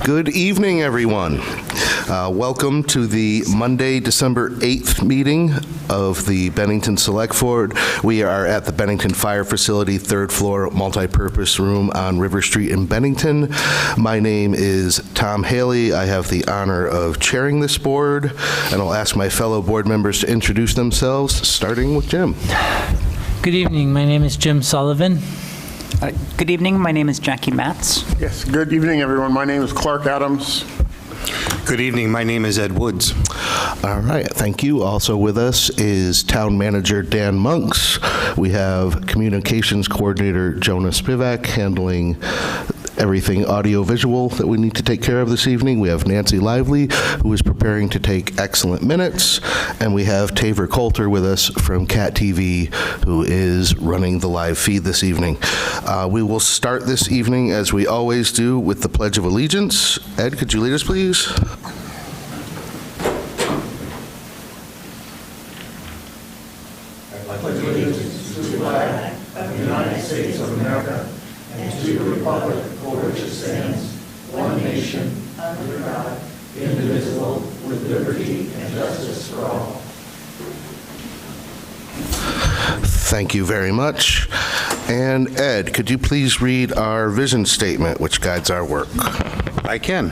Good evening, everyone. Welcome to the Monday, December 8th meeting of the Bennington Select Board. We are at the Bennington Fire Facility, third floor, multi-purpose room on River Street in Bennington. My name is Tom Haley. I have the honor of chairing this board, and I'll ask my fellow board members to introduce themselves, starting with Jim. Good evening. My name is Jim Sullivan. Good evening. My name is Jackie Matz. Yes, good evening, everyone. My name is Clark Adams. Good evening. My name is Ed Woods. All right, thank you. Also with us is Town Manager Dan Monks. We have Communications Coordinator Jonah Spivak handling everything audio-visual that we need to take care of this evening. We have Nancy Lively, who is preparing to take excellent minutes, and we have Taver Coulter with us from Cat TV, who is running the live feed this evening. We will start this evening, as we always do, with the Pledge of Allegiance. Ed, could you lead us, please? I pledge allegiance to the flag of the United States of America and to the republic for which it stands, one nation, under God, indivisible, with liberty and justice for all. Thank you very much. And Ed, could you please read our vision statement, which guides our work? I can.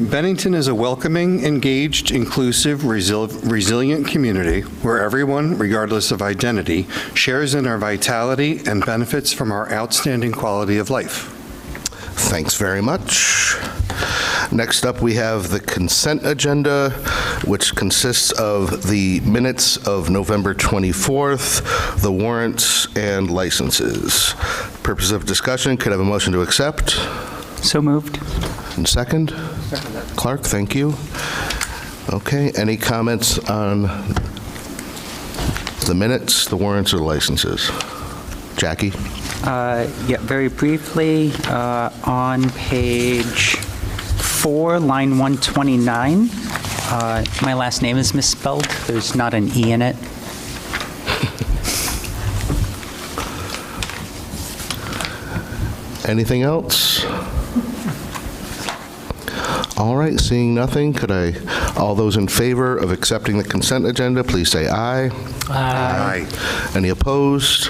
Bennington is a welcoming, engaged, inclusive, resilient community where everyone, regardless of identity, shares in our vitality and benefits from our outstanding quality of life. Thanks very much. Next up, we have the consent agenda, which consists of the minutes of November 24th, the warrants, and licenses. Purpose of discussion, could I have a motion to accept? So moved. And second? Clark, thank you. Okay, any comments on the minutes, the warrants, or the licenses? Jackie? Yeah, very briefly, on page 4, line 129, my last name is misspelled. There's not an E in it. Anything else? All right, seeing nothing, all those in favor of accepting the consent agenda, please say aye. Aye. Any opposed?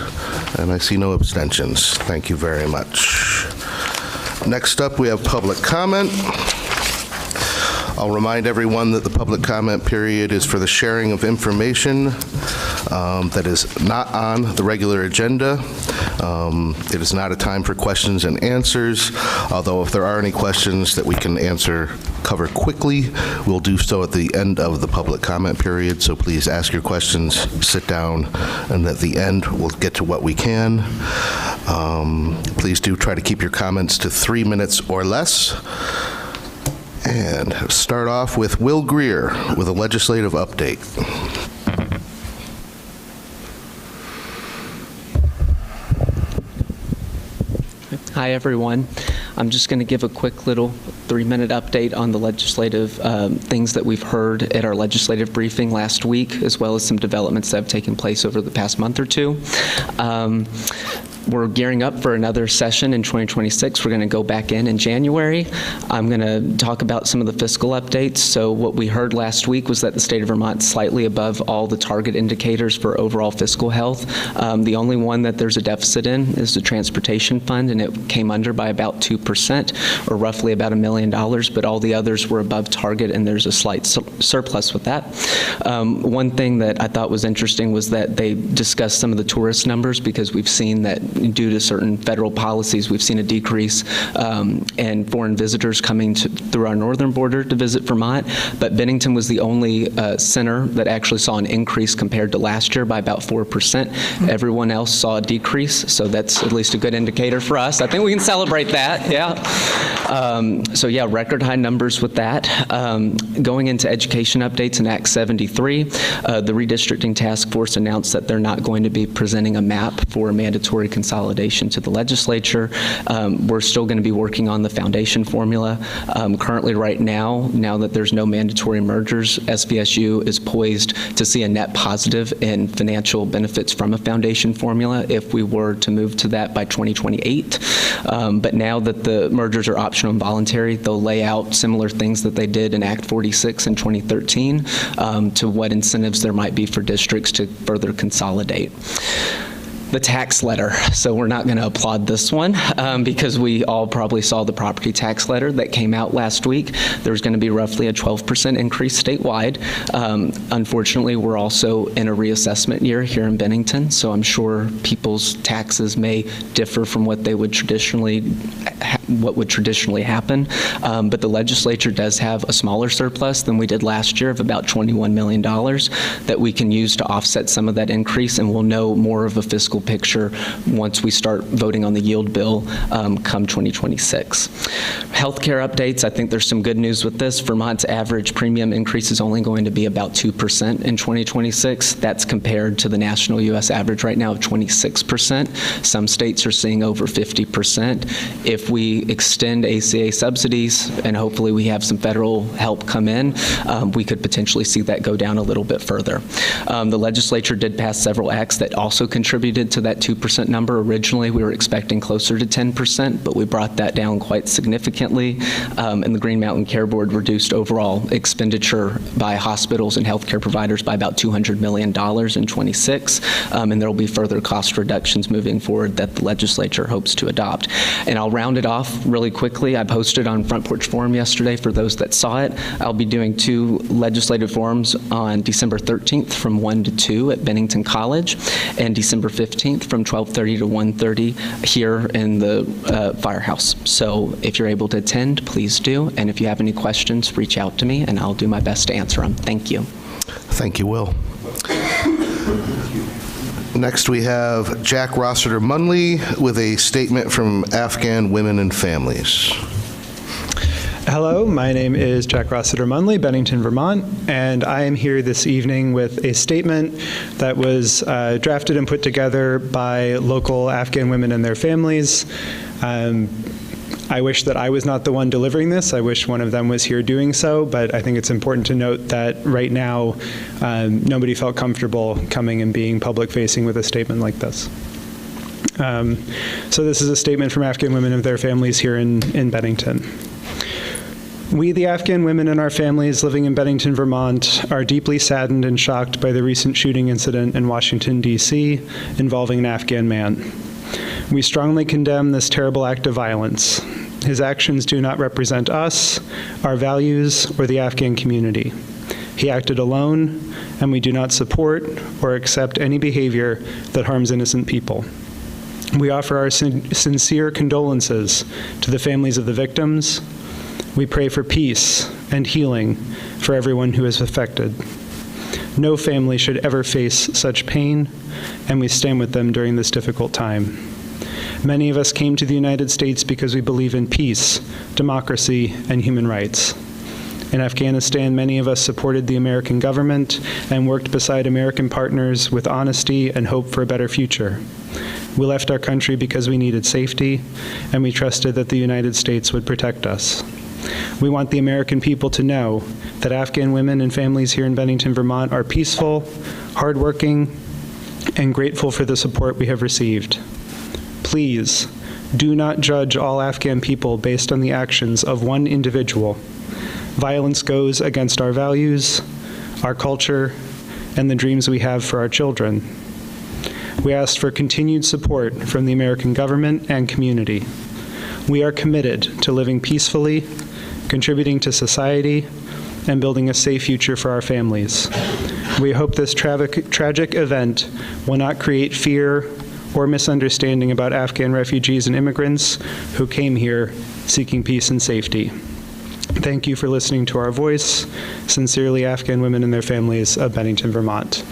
And I see no abstentions. Thank you very much. Next up, we have public comment. I'll remind everyone that the public comment period is for the sharing of information that is not on the regular agenda. It is not a time for questions and answers, although if there are any questions that we can cover quickly, we'll do so at the end of the public comment period. So please ask your questions, sit down, and at the end, we'll get to what we can. Please do try to keep your comments to 3 minutes or less. And start off with Will Greer with a legislative update. Hi, everyone. I'm just going to give a quick little 3-minute update on the legislative things that we've heard at our legislative briefing last week, as well as some developments that have taken place over the past month or two. We're gearing up for another session in 2026. We're going to go back in January. I'm going to talk about some of the fiscal updates. So what we heard last week was that the state of Vermont is slightly above all the target indicators for overall fiscal health. The only one that there's a deficit in is the transportation fund, and it came under by about 2%, or roughly about $1 million, but all the others were above target, and there's a slight surplus with that. One thing that I thought was interesting was that they discussed some of the tourist numbers, because we've seen that due to certain federal policies, we've seen a decrease in foreign visitors coming through our northern border to visit Vermont. But Bennington was the only center that actually saw an increase compared to last year by about 4%. Everyone else saw a decrease, so that's at least a good indicator for us. I think we can celebrate that, yeah. So yeah, record high numbers with that. Going into education updates in Act 73, the redistricting task force announced that they're not going to be presenting a map for mandatory consolidation to the legislature. We're still going to be working on the foundation formula. Currently, right now that there's no mandatory mergers, SVSU is poised to see a net positive in financial benefits from a foundation formula if we were to move to that by 2028. But now that the mergers are optional and voluntary, they'll lay out similar things that they did in Act 46 in 2013 to what incentives there might be for districts to further consolidate. The tax letter. So we're not going to applaud this one because we all probably saw the property tax letter that came out last week. There's going to be roughly a 12% increase statewide. Unfortunately, we're also in a reassessment year here in Bennington, so I'm sure people's taxes may differ from what they would traditionally happen. But the legislature does have a smaller surplus than we did last year of about $21 million that we can use to offset some of that increase, and we'll know more of a fiscal picture once we start voting on the yield bill come 2026. Healthcare updates, I think there's some good news with this. Vermont's average premium increase is only going to be about 2% in 2026. That's compared to the national U.S. average right now of 26%. Some states are seeing over 50%. If we extend ACA subsidies and hopefully we have some federal help come in, we could potentially see that go down a little bit further. The legislature did pass several acts that also contributed to that 2% number. Originally, we were expecting closer to 10%, but we brought that down quite significantly. And the Green Mountain Care Board reduced overall expenditure by hospitals and healthcare providers by about $200 million in 26. And there will be further cost reductions moving forward that the legislature hopes to adopt. And I'll round it off really quickly. I posted on Front Porch Forum yesterday for those that saw it. I'll be doing 2 legislative forums on December 13th from 1 to 2 at Bennington College, and December 15th from 12:30 to 1:30 here in the firehouse. So if you're able to attend, please do. And if you have any questions, reach out to me and I'll do my best to answer them. Thank you. Thank you, Will. Next, we have Jack Rossiter Munley with a statement from Afghan Women and Families. Hello, my name is Jack Rossiter Munley, Bennington, Vermont, and I am here this evening with a statement that was drafted and put together by local Afghan women and their families. I wish that I was not the one delivering this. I wish one of them was here doing so, but I think it's important to note that right now, nobody felt comfortable coming and being public-facing with a statement like this. So this is a statement from Afghan women and their families here in Bennington. We, the Afghan women and our families living in Bennington, Vermont, are deeply saddened and shocked by the recent shooting incident in Washington, D.C. involving an Afghan man. We strongly condemn this terrible act of violence. His actions do not represent us, our values, or the Afghan community. He acted alone, and we do not support or accept any behavior that harms innocent people. We offer our sincere condolences to the families of the victims. We pray for peace and healing for everyone who is affected. No family should ever face such pain, and we stand with them during this difficult time. Many of us came to the United States because we believe in peace, democracy, and human rights. In Afghanistan, many of us supported the American government and worked beside American partners with honesty and hope for a better future. We left our country because we needed safety, and we trusted that the United States would protect us. We want the American people to know that Afghan women and families here in Bennington, Vermont are peaceful, hardworking, and grateful for the support we have received. Please, do not judge all Afghan people based on the actions of one individual. Violence goes against our values, our culture, and the dreams we have for our children. We ask for continued support from the American government and community. We are committed to living peacefully, contributing to society, and building a safe future for our families. We hope this tragic event will not create fear or misunderstanding about Afghan refugees and immigrants who came here seeking peace and safety. Thank you for listening to our voice. Sincerely, Afghan women and their families of Bennington, Vermont.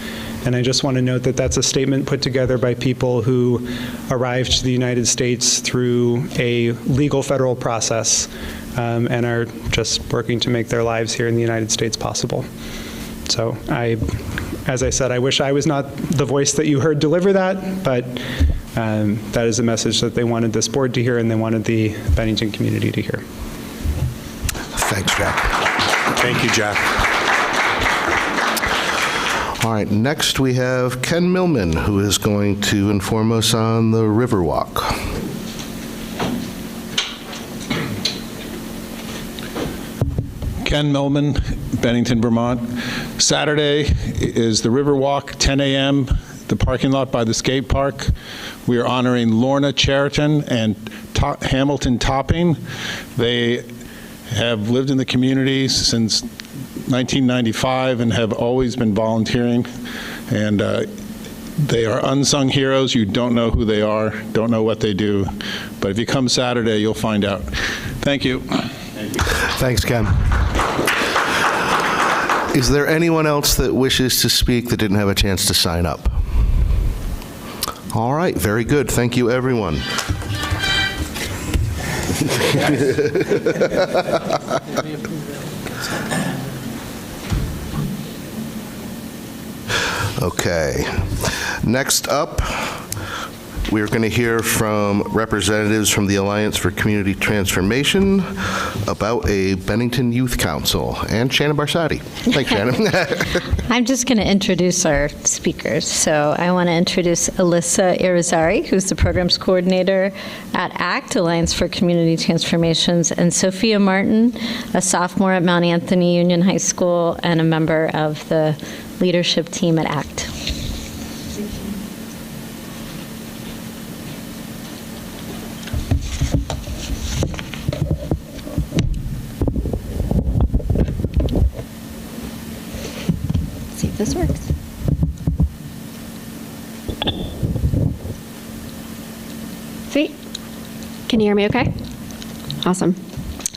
And I just want to note that that's a statement put together by people who arrived to the United States through a legal federal process and are just working to make their lives here in the United States possible. So as I said, I wish I was not the voice that you heard deliver that, but That is a message that they wanted this board to hear and they wanted the Bennington community to hear. Thanks, Jack. Thank you, Jack. All right, next we have Ken Millman, who is going to inform us on the Riverwalk. Ken Millman, Bennington, Vermont. Saturday is the Riverwalk, 10 a.m., the parking lot by the skate park. We are honoring Lorna Cheriton and Hamilton Topping. They have lived in the community since 1995 and have always been volunteering. And they are unsung heroes. You don't know who they are, don't know what they do. But if you come Saturday, you'll find out. Thank you. Thanks, Ken. Is there anyone else that wishes to speak that didn't have a chance to sign up? All right, very good. Thank you, everyone. Okay. Next up, we're going to hear from representatives from the Alliance for Community Transformation about a Bennington Youth Council. And Shannon Barsati. Thanks, Shannon. I'm just going to introduce our speakers. So I want to introduce Alyssa Irizarry, who's the programs coordinator at ACT, Alliance for Community Transformations, and Sophia Martin, a sophomore at Mount Anthony Union High School and a member of the leadership team at ACT. See if this works. Sweet. Can you hear me okay? Awesome.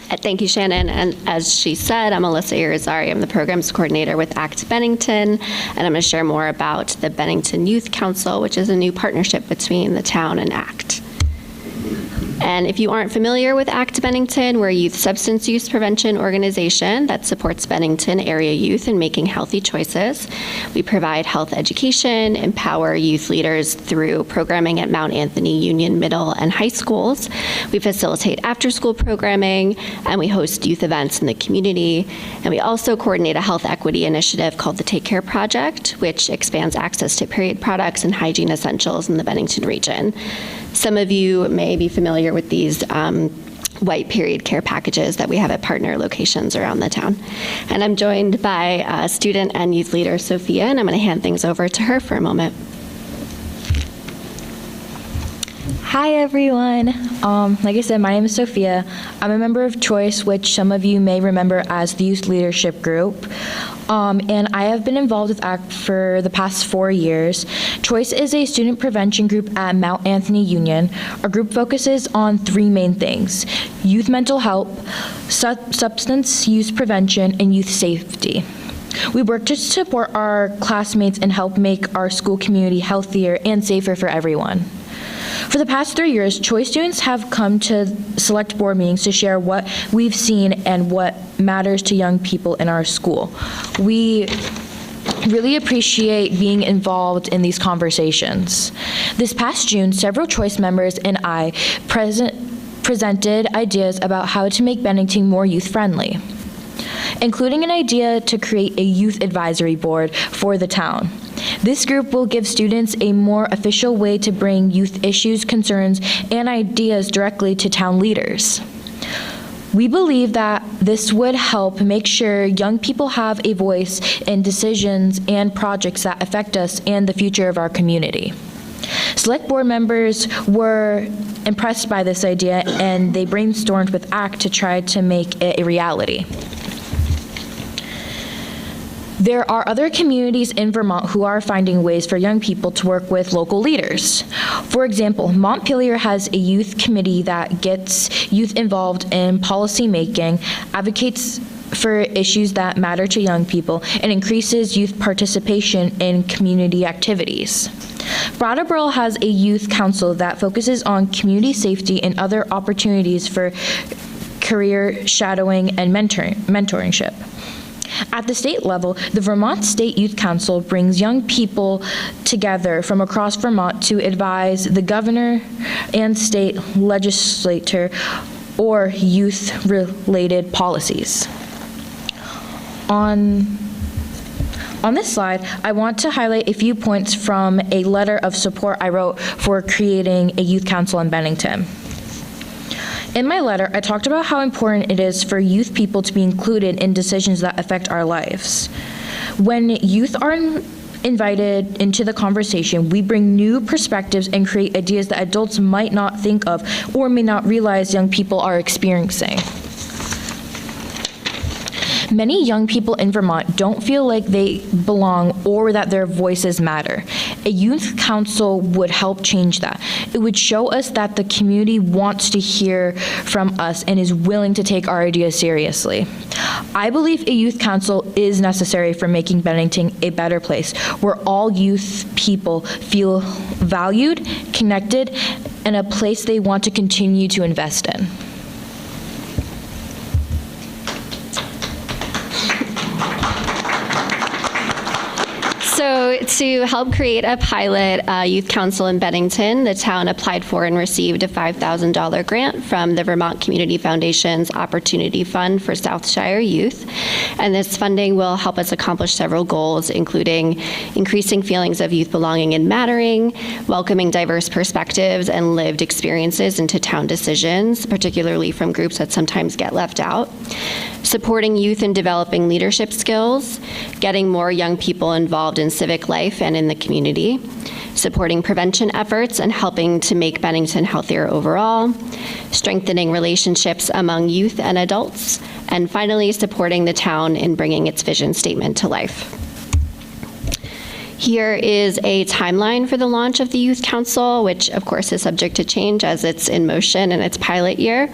Thank you, Shannon. And as she said, I'm Alyssa Irizarry. I'm the programs coordinator with ACT Bennington, and I'm going to share more about the Bennington Youth Council, which is a new partnership between the town and ACT. And if you aren't familiar with ACT Bennington, we're a youth substance use prevention organization that supports Bennington area youth in making healthy choices. We provide health education, empower youth leaders through programming at Mount Anthony Union Middle and High Schools. We facilitate after-school programming, and we host youth events in the community. And we also coordinate a health equity initiative called the Take Care Project, which expands access to period products and hygiene essentials in the Bennington region. Some of you may be familiar with these white period care packages that we have at partner locations around the town. And I'm joined by student and youth leader Sophia, and I'm going to hand things over to her for a moment. Hi, everyone. Like I said, my name is Sophia. I'm a member of Choice, which some of you may remember as the youth leadership group. And I have been involved with ACT for the past 4 years. Choice is a student prevention group at Mount Anthony Union. Our group focuses on 3 main things: youth mental health, substance use prevention, and youth safety. We work to support our classmates and help make our school community healthier and safer for everyone. For the past 3 years, Choice students have come to select board meetings to share what we've seen and what matters to young people in our school. We really appreciate being involved in these conversations. This past June, several Choice members and I presented ideas about how to make Bennington more youth-friendly, including an idea to create a youth advisory board for the town. This group will give students a more official way to bring youth issues, concerns, and ideas directly to town leaders. We believe that this would help make sure young people have a voice in decisions and projects that affect us and the future of our community. Select board members were impressed by this idea, and they brainstormed with ACT to try to make it a reality. There are other communities in Vermont who are finding ways for young people to work with local leaders. For example, Montpelier has a youth committee that gets youth involved in policy making, advocates for issues that matter to young people, and increases youth participation in community activities. Brattleboro has a youth council that focuses on community safety and other opportunities for career shadowing and mentorship. At the state level, the Vermont State Youth Council brings young people together from across Vermont to advise the governor and state legislature or youth-related policies. On this slide, I want to highlight a few points from a letter of support I wrote for creating a youth council in Bennington. In my letter, I talked about how important it is for youth people to be included in decisions that affect our lives. When youth are invited into the conversation, we bring new perspectives and create ideas that adults might not think of or may not realize young people are experiencing. Many young people in Vermont don't feel like they belong or that their voices matter. A youth council would help change that. It would show us that the community wants to hear from us and is willing to take our ideas seriously. I believe a youth council is necessary for making Bennington a better place, where all youth people feel valued, connected, and a place they want to continue to invest in. So to help create a pilot youth council in Bennington, the town applied for and received a $5,000 grant from the Vermont Community Foundation's Opportunity Fund for Southshire Youth. And this funding will help us accomplish several goals, including increasing feelings of youth belonging and mattering, welcoming diverse perspectives and lived experiences into town decisions, particularly from groups that sometimes get left out, supporting youth in developing leadership skills, getting more young people involved in civic life and in the community, supporting prevention efforts and helping to make Bennington healthier overall, strengthening relationships among youth and adults, and finally, supporting the town in bringing its vision statement to life. Here is a timeline for the launch of the Youth Council, which of course is subject to change as it's in motion in its pilot year.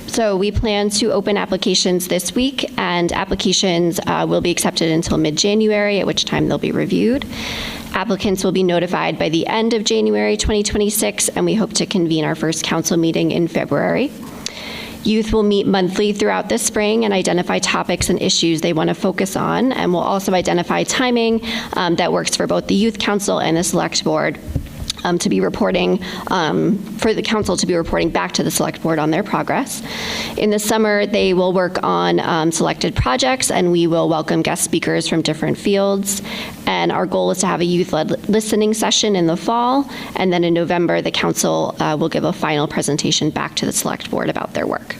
So we plan to open applications this week, and applications will be accepted until mid-January, at which time they'll be reviewed. Applicants will be notified by the end of January 2026, and we hope to convene our first council meeting in February. Youth will meet monthly throughout the spring and identify topics and issues they want to focus on, and we'll also identify timing that works for both the Youth Council and the Select Board to be reporting, for the council to be reporting back to the Select Board on their progress. In the summer, they will work on selected projects, and we will welcome guest speakers from different fields. And our goal is to have a youth-led listening session in the fall, and then in November, the council will give a final presentation back to the Select Board about their work.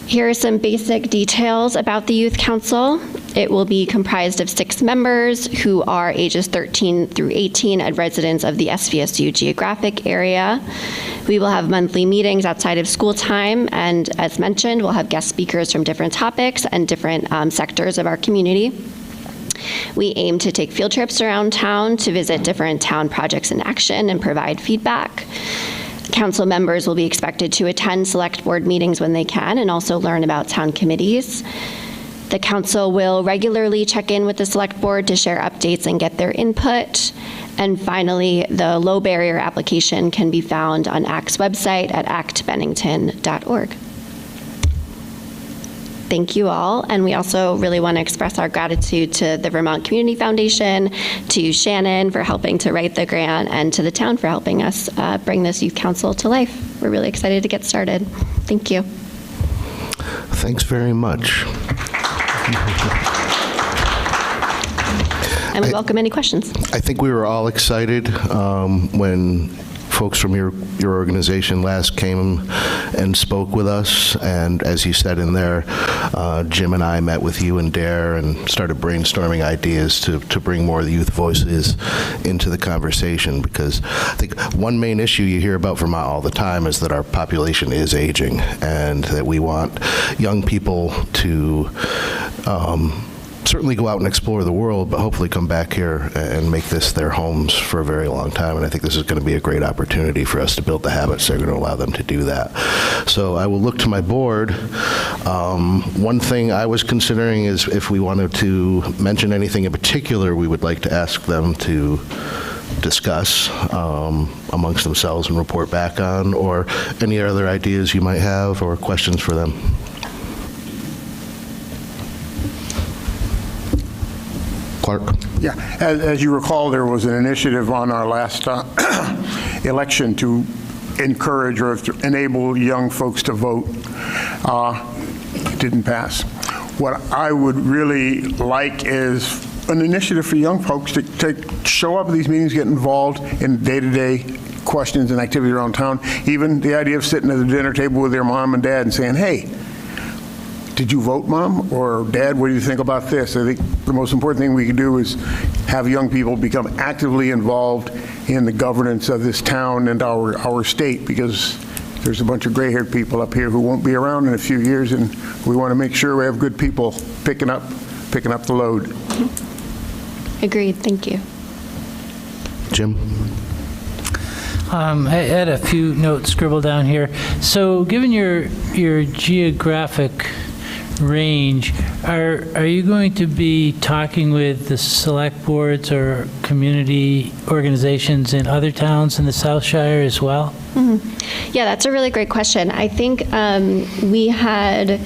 Here are some basic details about the Youth Council. It will be comprised of 6 members who are ages 13 through 18 and residents of the SVSU geographic area. We will have monthly meetings outside of school time, and as mentioned, we'll have guest speakers from different topics and different sectors of our community. We aim to take field trips around town to visit different town projects in action and provide feedback. Council members will be expected to attend Select Board meetings when they can and also learn about town committees. The council will regularly check in with the Select Board to share updates and get their input. And finally, the low barrier application can be found on ACT's website at actbennington.org. Thank you all, and we also really want to express our gratitude to the Vermont Community Foundation, to Shannon for helping to write the grant, and to the town for helping us bring this youth council to life. We're really excited to get started. Thank you. Thanks very much. And we welcome any questions. I think we were all excited when folks from your organization last came and spoke with us, and as you said in there, Jim and I met with you and Dare and started brainstorming ideas to bring more of the youth voices into the conversation, because I think one main issue you hear about Vermont all the time is that our population is aging, and that we want young people to certainly go out and explore the world, but hopefully come back here and make this their homes for a very long time. And I think this is going to be a great opportunity for us to build the habits that are going to allow them to do that. So I will look to my board. One thing I was considering is if we wanted to mention anything in particular we would like to ask them to discuss amongst themselves and report back on, or any other ideas you might have or questions for them. Clark? Yeah, as you recall, there was an initiative on our last election to encourage or to enable young folks to vote. It didn't pass. What I would really like is an initiative for young folks to show up at these meetings, get involved in day-to-day questions and activities around town. Even the idea of sitting at the dinner table with their mom and dad and saying, hey, did you vote, Mom? Or Dad, what do you think about this? I think the most important thing we can do is have young people become actively involved in the governance of this town and our state, because there's a bunch of gray-haired people up here who won't be around in a few years, and we want to make sure we have good people picking up the load. Agreed. Thank you. Jim? I had a few notes scribbled down here. So given your geographic range, are you going to be talking with the select boards or community organizations in other towns in the South Shire as well? Mm-hmm. Yeah, that's a really great question. I think we had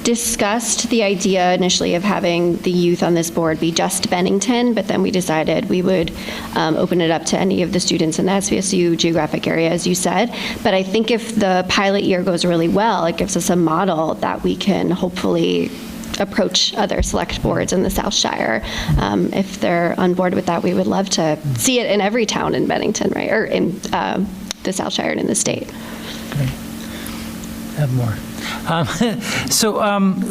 discussed the idea initially of having the youth on this board be just Bennington, but then we decided we would open it up to any of the students in the SVSU geographic area, as you said. But I think if the pilot year goes really well, it gives us a model that we can hopefully approach other select boards in the South Shire. If they're on board with that, we would love to see it in every town in Bennington, right, or in the South Shire and in the state. Great. Have more. So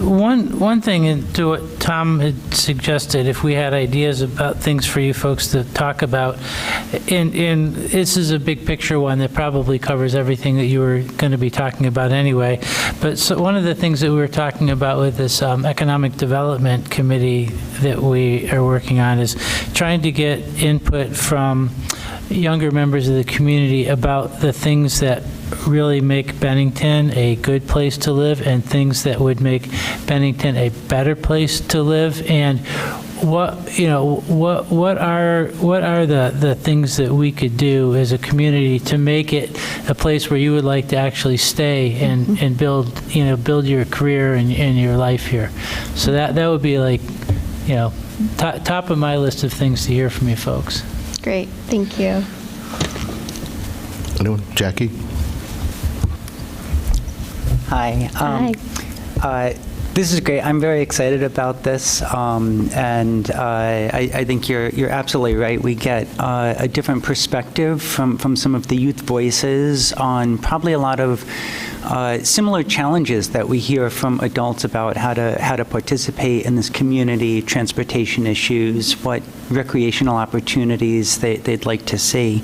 one thing to what Tom had suggested, if we had ideas about things for you folks to talk about, and this is a big picture one that probably covers everything that you were going to be talking about anyway, but so one of the things that we were talking about with this Economic Development Committee that we are working on is trying to get input from younger members of the community about the things that really make Bennington a good place to live and things that would make Bennington a better place to live, and what are the things that we could do as a community to make it a place where you would like to actually stay and build your career and your life here. So that would be like, top of my list of things to hear from you folks. Great, thank you. Anyone? Jackie? Hi. Hi. This is great. I'm very excited about this, and I think you're absolutely right. We get a different perspective from some of the youth voices on probably a lot of similar challenges that we hear from adults about how to participate in this community, transportation issues, what recreational opportunities they'd like to see,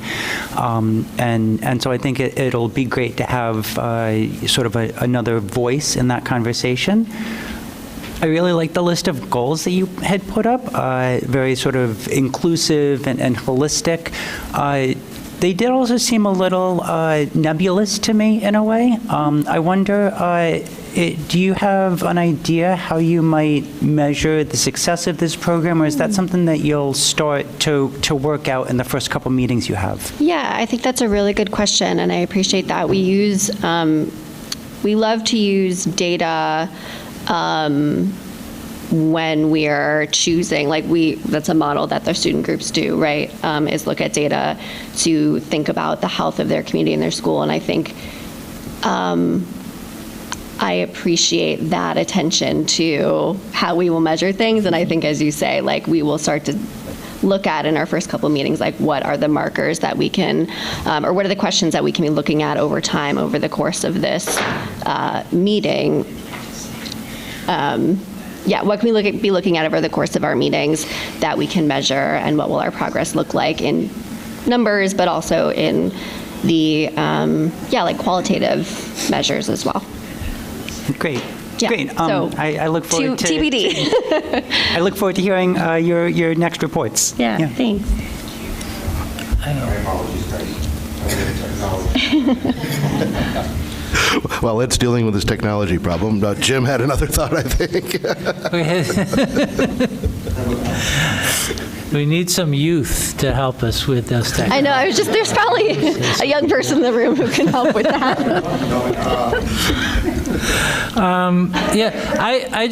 and so I think it'll be great to have sort of another voice in that conversation. I really like the list of goals that you had put up, very sort of inclusive and holistic. They did also seem a little nebulous to me in a way. I wonder, do you have an idea how you might measure the success of this program, or is that something that you'll start to work out in the first couple meetings you have? Yeah, I think that's a really good question, and I appreciate that. We love to use data when we are choosing, that's a model that the student groups do, right, is look at data to think about the health of their community and their school. And I think I appreciate that attention to how we will measure things. And I think, as you say, we will start to look at in our first couple of meetings, what are the markers that we can, or what are the questions that we can be looking at over time over the course of this meeting. What can we be looking at over the course of our meetings that we can measure, and what will our progress look like in numbers, but also in the, qualitative measures as well. Great. Yeah, great. So I look forward to TBD. I look forward to hearing your next reports. Yeah, thanks. Well, Ed's dealing with his technology problem. Jim had another thought, I think. We need some youth to help us with those things. I know, there's probably a young person in the room who can help with that. I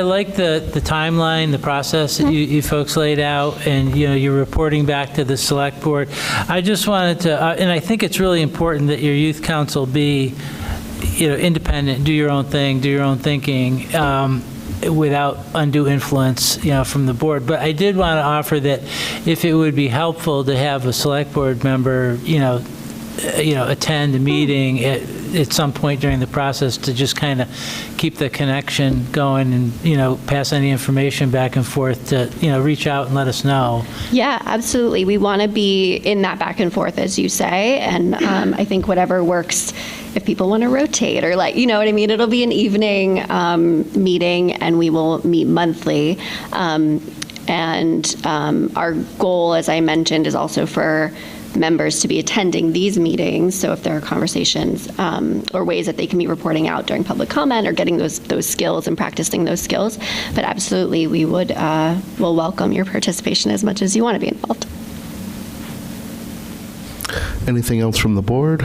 like the timeline, the process that you folks laid out, and you're reporting back to the select board. I just wanted to, and I think it's really important that your youth council be, independent, do your own thing, do your own thinking, without undue influence, from the board. But I did want to offer that if it would be helpful to have a select board member, attend a meeting at some point during the process to just kind of keep the connection going and, pass any information back and forth to, reach out and let us know. Yeah, absolutely. We want to be in that back and forth, as you say, and I think whatever works, if people want to rotate or you know what I mean, it'll be an evening meeting and we will meet monthly. And our goal, as I mentioned, is also for members to be attending these meetings. So if there are conversations or ways that they can be reporting out during public comment or getting those skills and practicing those skills. But absolutely, we will welcome your participation as much as you want to be involved. Anything else from the board?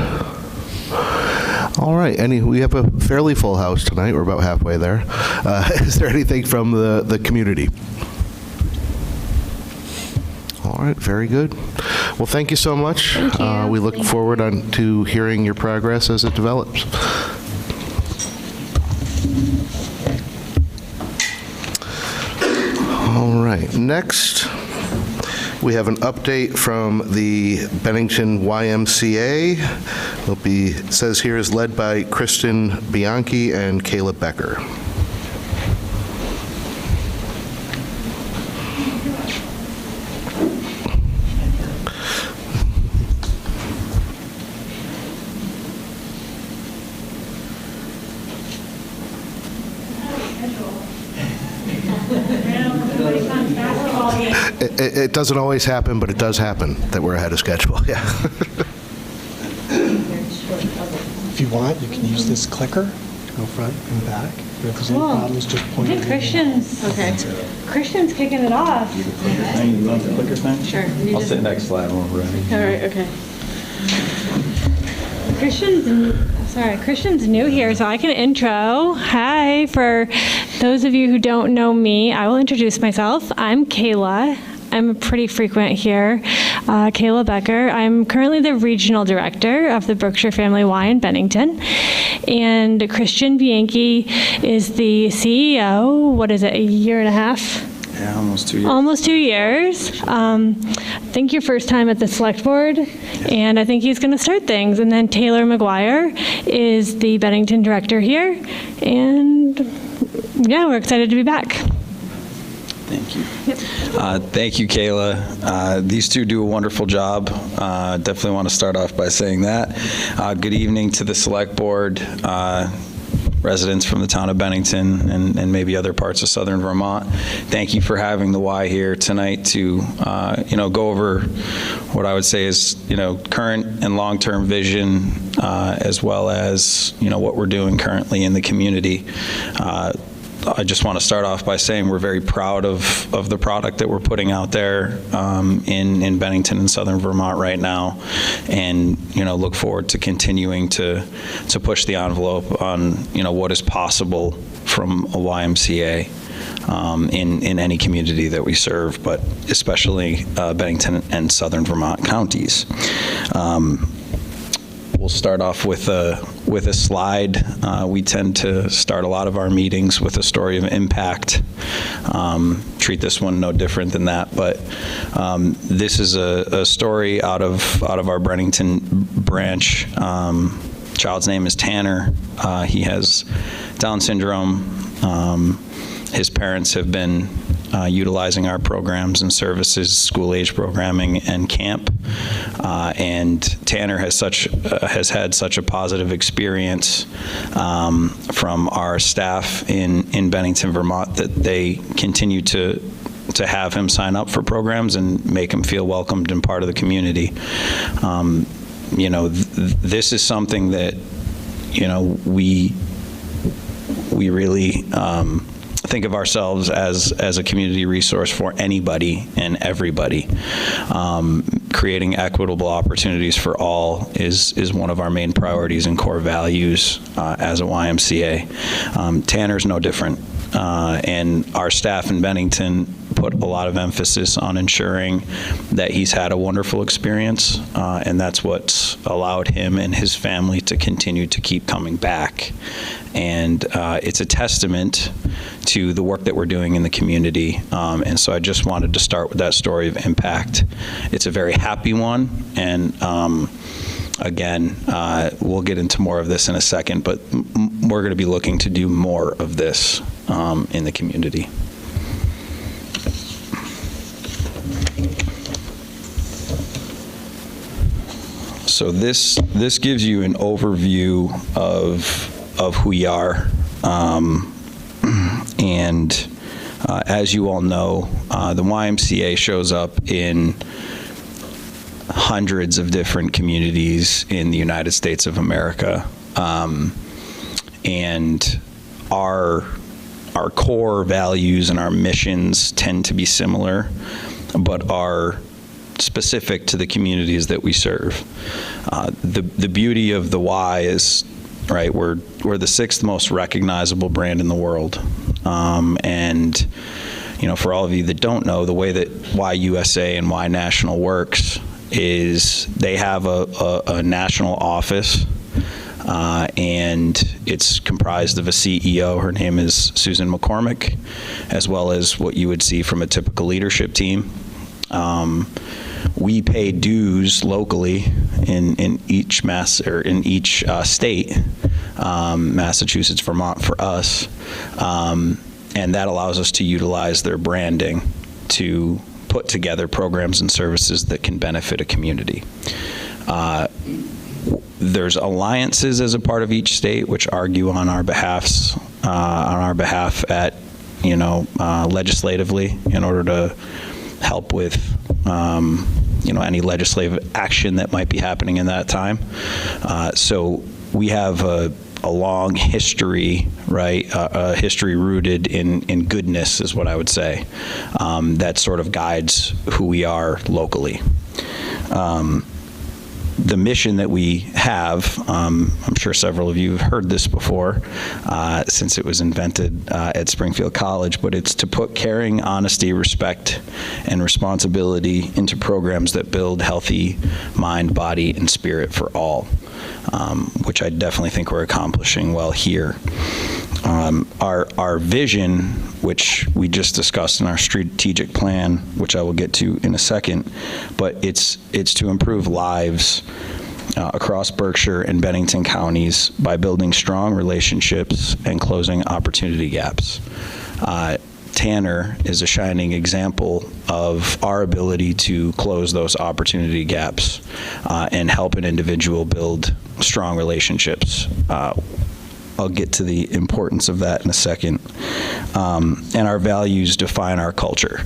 All right. We have a fairly full house tonight. We're about halfway there. Is there anything from the community? All right. Very good. Well, thank you so much. Thank you. We look forward to hearing your progress as it develops. All right. Next, we have an update from the Bennington YMCA. It says here is led by Kristen Bianchi and Kayla Becker. It doesn't always happen, but it does happen that we're ahead of schedule, yeah. If you want, you can use this clicker to go front and back. If there's any problems, just point it in. Christian's kicking it off. You want the clicker thing? Sure. I'll sit next to that when we're ready. All right, okay. Christian's new here, so I can intro. Hi, for those of you who don't know me, I will introduce myself. I'm Kayla. I'm pretty frequent here. Kayla Becker. I'm currently the regional director of the Berkshire Family Y in Bennington. And Christian Bianchi is the CEO. What is it, a year and a half? Yeah, almost 2 years. Almost 2 years. I think your first time at the select board, and I think he's going to start things. And then Taylor McGuire is the Bennington director here. And yeah, we're excited to be back. Thank you. Thank you, Kayla. These two do a wonderful job. Definitely want to start off by saying that. Good evening to the select board, residents from the town of Bennington and maybe other parts of southern Vermont. Thank you for having the Y here tonight to go over what I would say is current and long-term vision, as well as what we're doing currently in the community. I just want to start off by saying we're very proud of the product that we're putting out there in Bennington and southern Vermont right now, and look forward to continuing to push the envelope on what is possible from a YMCA in any community that we serve, but especially Bennington and southern Vermont counties. We'll start off with a slide. We tend to start a lot of our meetings with a story of impact. Treat this one no different than that, but this is a story out of our Bennington branch. Child's name is Tanner. He has Down syndrome. His parents have been utilizing our programs and services, school-age programming, and camp. And Tanner has had such a positive experience from our staff in Bennington, Vermont, that they continue to have him sign up for programs and make him feel welcomed and part of the community. This is something that we really think of ourselves as a community resource for anybody and everybody. Creating equitable opportunities for all is one of our main priorities and core values as a YMCA. Tanner's no different. And our staff in Bennington put a lot of emphasis on ensuring that he's had a wonderful experience, and that's what's allowed him and his family to continue to keep coming back. And it's a testament to the work that we're doing in the community. And so I just wanted to start with that story of impact. It's a very happy one, and again, we'll get into more of this in a second, but we're going to be looking to do more of this in the community. So this gives you an overview of who we are, and as you all know, the YMCA shows up in hundreds of different communities in the United States of America, and our core values and our missions tend to be similar, but are specific to the communities that we serve. The beauty of the Y is, right, we're the 6th most recognizable brand in the world. And, for all of you that don't know, the way that Y USA and Y National works is they have a national office, and it's comprised of a CEO. Her name is Susan McCormick, as well as what you would see from a typical leadership team. We pay dues locally in each state, Massachusetts, Vermont for us, and that allows us to utilize their branding to put together programs and services that can benefit a community. There's alliances as a part of each state which argue on our behalf at legislatively in order to help with any legislative action that might be happening in that time. So we have a long history, right? A history rooted in goodness is what I would say. That sort of guides who we are locally. The mission that we have, I'm sure several of you have heard this before, since it was invented at Springfield College, but it's to put caring, honesty, respect, and responsibility into programs that build healthy mind, body, and spirit for all, which I definitely think we're accomplishing well here. Our vision, which we just discussed in our strategic plan, which I will get to in a second, but it's to improve lives across Berkshire and Bennington counties by building strong relationships and closing opportunity gaps. Tanner is a shining example of our ability to close those opportunity gaps and help an individual build strong relationships. I'll get to the importance of that in a second. And our values define our culture.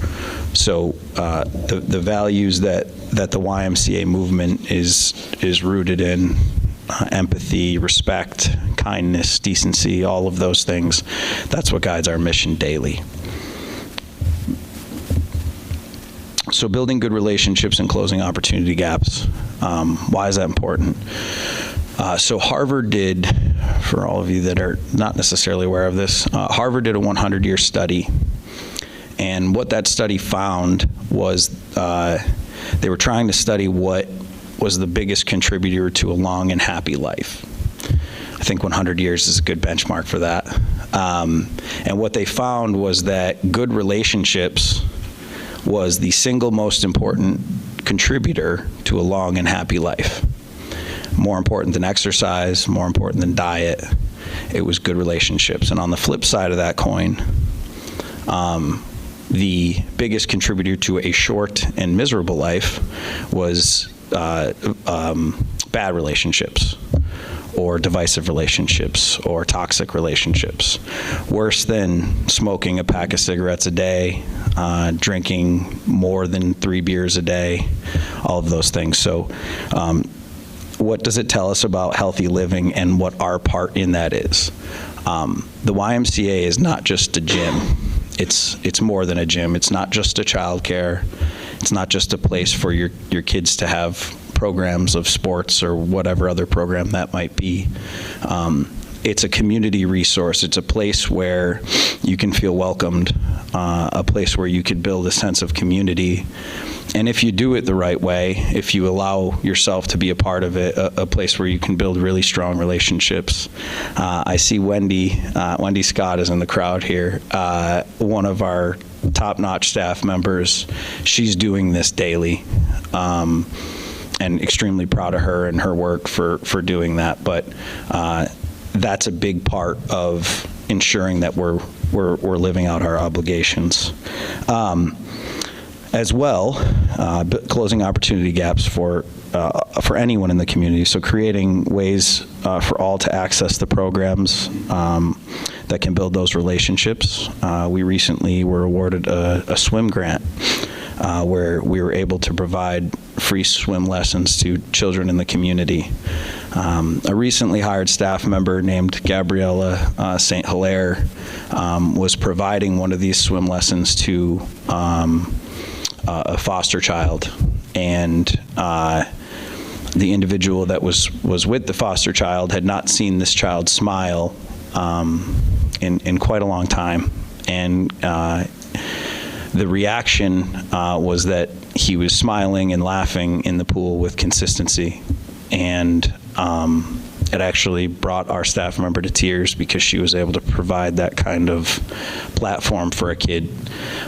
So the values that the YMCA movement is rooted in, empathy, respect, kindness, decency, all of those things, that's what guides our mission daily. So building good relationships and closing opportunity gaps. Why is that important? So Harvard did, for all of you that are not necessarily aware of this, Harvard did a 100-year study. And what that study found was they were trying to study what was the biggest contributor to a long and happy life. I think 100 years is a good benchmark for that. And what they found was that good relationships was the single most important contributor to a long and happy life. More important than exercise, more important than diet, it was good relationships. And on the flip side of that coin, the biggest contributor to a short and miserable life was bad relationships, or divisive relationships, or toxic relationships. Worse than smoking a pack of cigarettes a day, drinking more than 3 beers a day, all of those things. So what does it tell us about healthy living and what our part in that is? The YMCA is not just a gym. It's more than a gym. It's not just a childcare. It's not just a place for your kids to have programs of sports or whatever other program that might be. It's a community resource. It's a place where you can feel welcomed, a place where you could build a sense of community. And if you do it the right way, if you allow yourself to be a part of it, a place where you can build really strong relationships. I see Wendy Scott is in the crowd here, one of our top-notch staff members. She's doing this daily, and extremely proud of her and her work for doing that. But that's a big part of ensuring that we're living out our obligations. As well, closing opportunity gaps for anyone in the community. So creating ways for all to access the programs that can build those relationships. We recently were awarded a swim grant where we were able to provide free swim lessons to children in the community. A recently hired staff member named Gabriella St. Hilaire was providing one of these swim lessons to a foster child, and the individual that was with the foster child had not seen this child smile in quite a long time, and the reaction was that he was smiling and laughing in the pool with consistency, and it actually brought our staff member to tears because she was able to provide that kind of platform for a kid.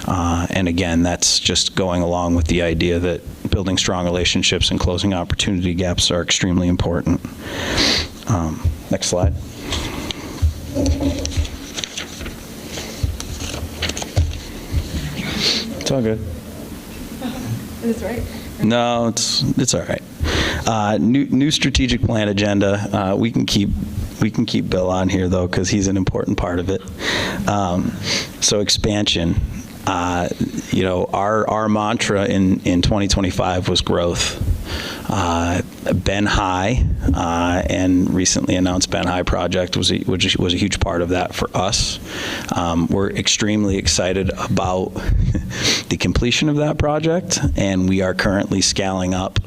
And again, that's just going along with the idea that building strong relationships and closing opportunity gaps are extremely important. Next slide. It's all good. Is this right? No, it's all right. New strategic plan agenda. We can keep Bill on here though, because he's an important part of it. So expansion. Our mantra in 2025 was growth. Ben High and recently announced Ben High project was a huge part of that for us. We're extremely excited about the completion of that project, and we are currently scaling up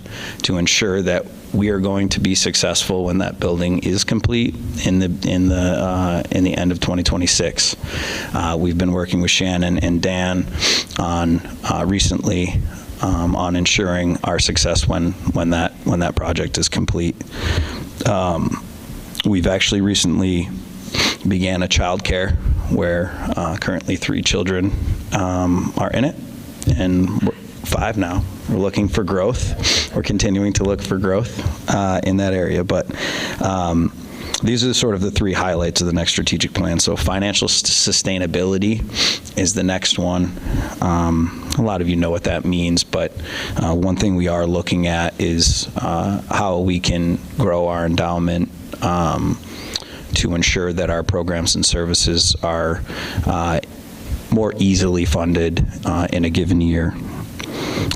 to ensure that we are going to be successful when that building is complete in the end of 2026. We've been working with Shannon and Dan on recently on ensuring our success when that project is complete. We've actually recently began a child care where currently 3 children are in it, and we're 5 now. We're looking for growth. We're continuing to look for growth in that area, but these are sort of the 3 highlights of the next strategic plan. So financial sustainability is the next one. A lot of you know what that means, but one thing we are looking at is how we can grow our endowment to ensure that our programs and services are more easily funded in a given year.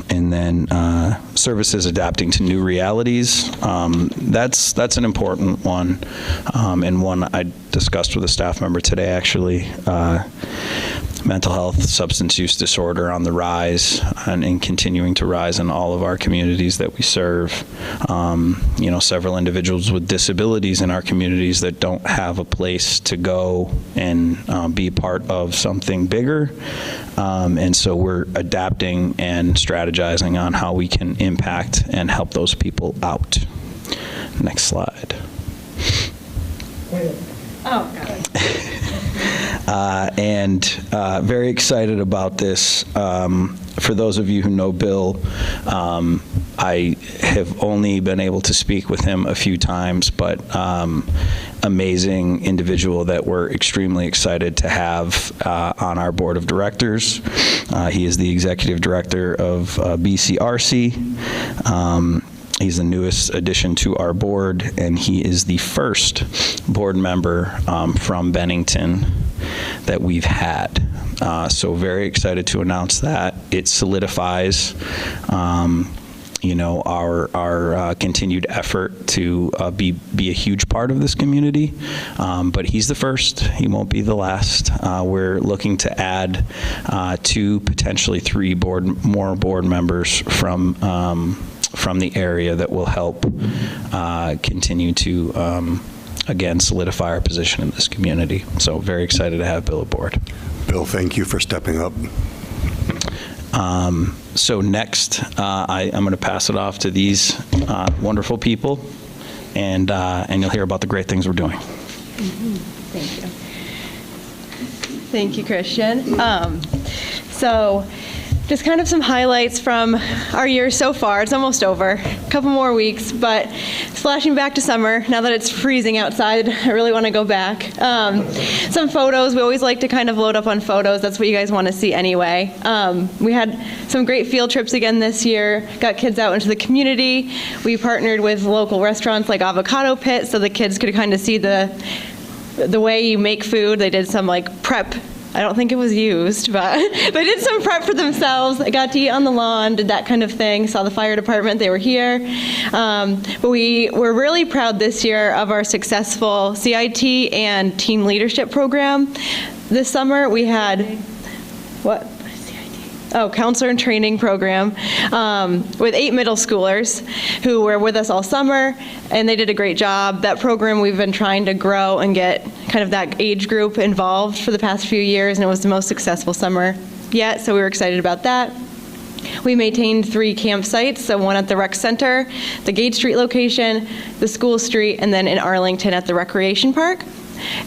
And then services adapting to new realities. That's an important one, and one I discussed with a staff member today, actually. Mental health, substance use disorder on the rise and continuing to rise in all of our communities that we serve. Several individuals with disabilities in our communities that don't have a place to go and be part of something bigger. And so we're adapting and strategizing on how we can impact and help those people out. Next slide. Oh, got it. Very excited about this. For those of you who know Bill, I have only been able to speak with him a few times, but amazing individual that we're extremely excited to have on our board of directors. He is the executive director of BCRC. He's the newest addition to our board, and he is the first board member from Bennington that we've had. So very excited to announce that. It solidifies our continued effort to be a huge part of this community. But he's the first. He won't be the last. We're looking to add 2, potentially 3 more board members from the area that will help continue to, again, solidify our position in this community. So very excited to have Bill aboard. Bill, thank you for stepping up. So next, I'm going to pass it off to these wonderful people, and you'll hear about the great things we're doing. Thank you. Thank you, Christian. So just kind of some highlights from our year so far. It's almost over, a couple more weeks, but flashing back to summer, now that it's freezing outside, I really want to go back. Some photos, we always like to kind of load up on photos. That's what you guys want to see anyway. We had some great field trips again this year, got kids out into the community. We partnered with local restaurants like Avocado Pit so the kids could kind of see the way you make food. They did some like prep. I don't think it was used, but they did some prep for themselves. I got to eat on the lawn, did that kind of thing. Saw the fire department, they were here. But we were really proud this year of our successful CIT and team leadership program. This summer we had, counselor and training program with 8 middle schoolers who were with us all summer, and they did a great job. That program we've been trying to grow and get kind of that age group involved for the past few years, and it was the most successful summer yet, so we were excited about that. We maintained 3 campsites, so one at the rec center, the Gate Street location, the School Street, and then in Arlington at the Recreation Park.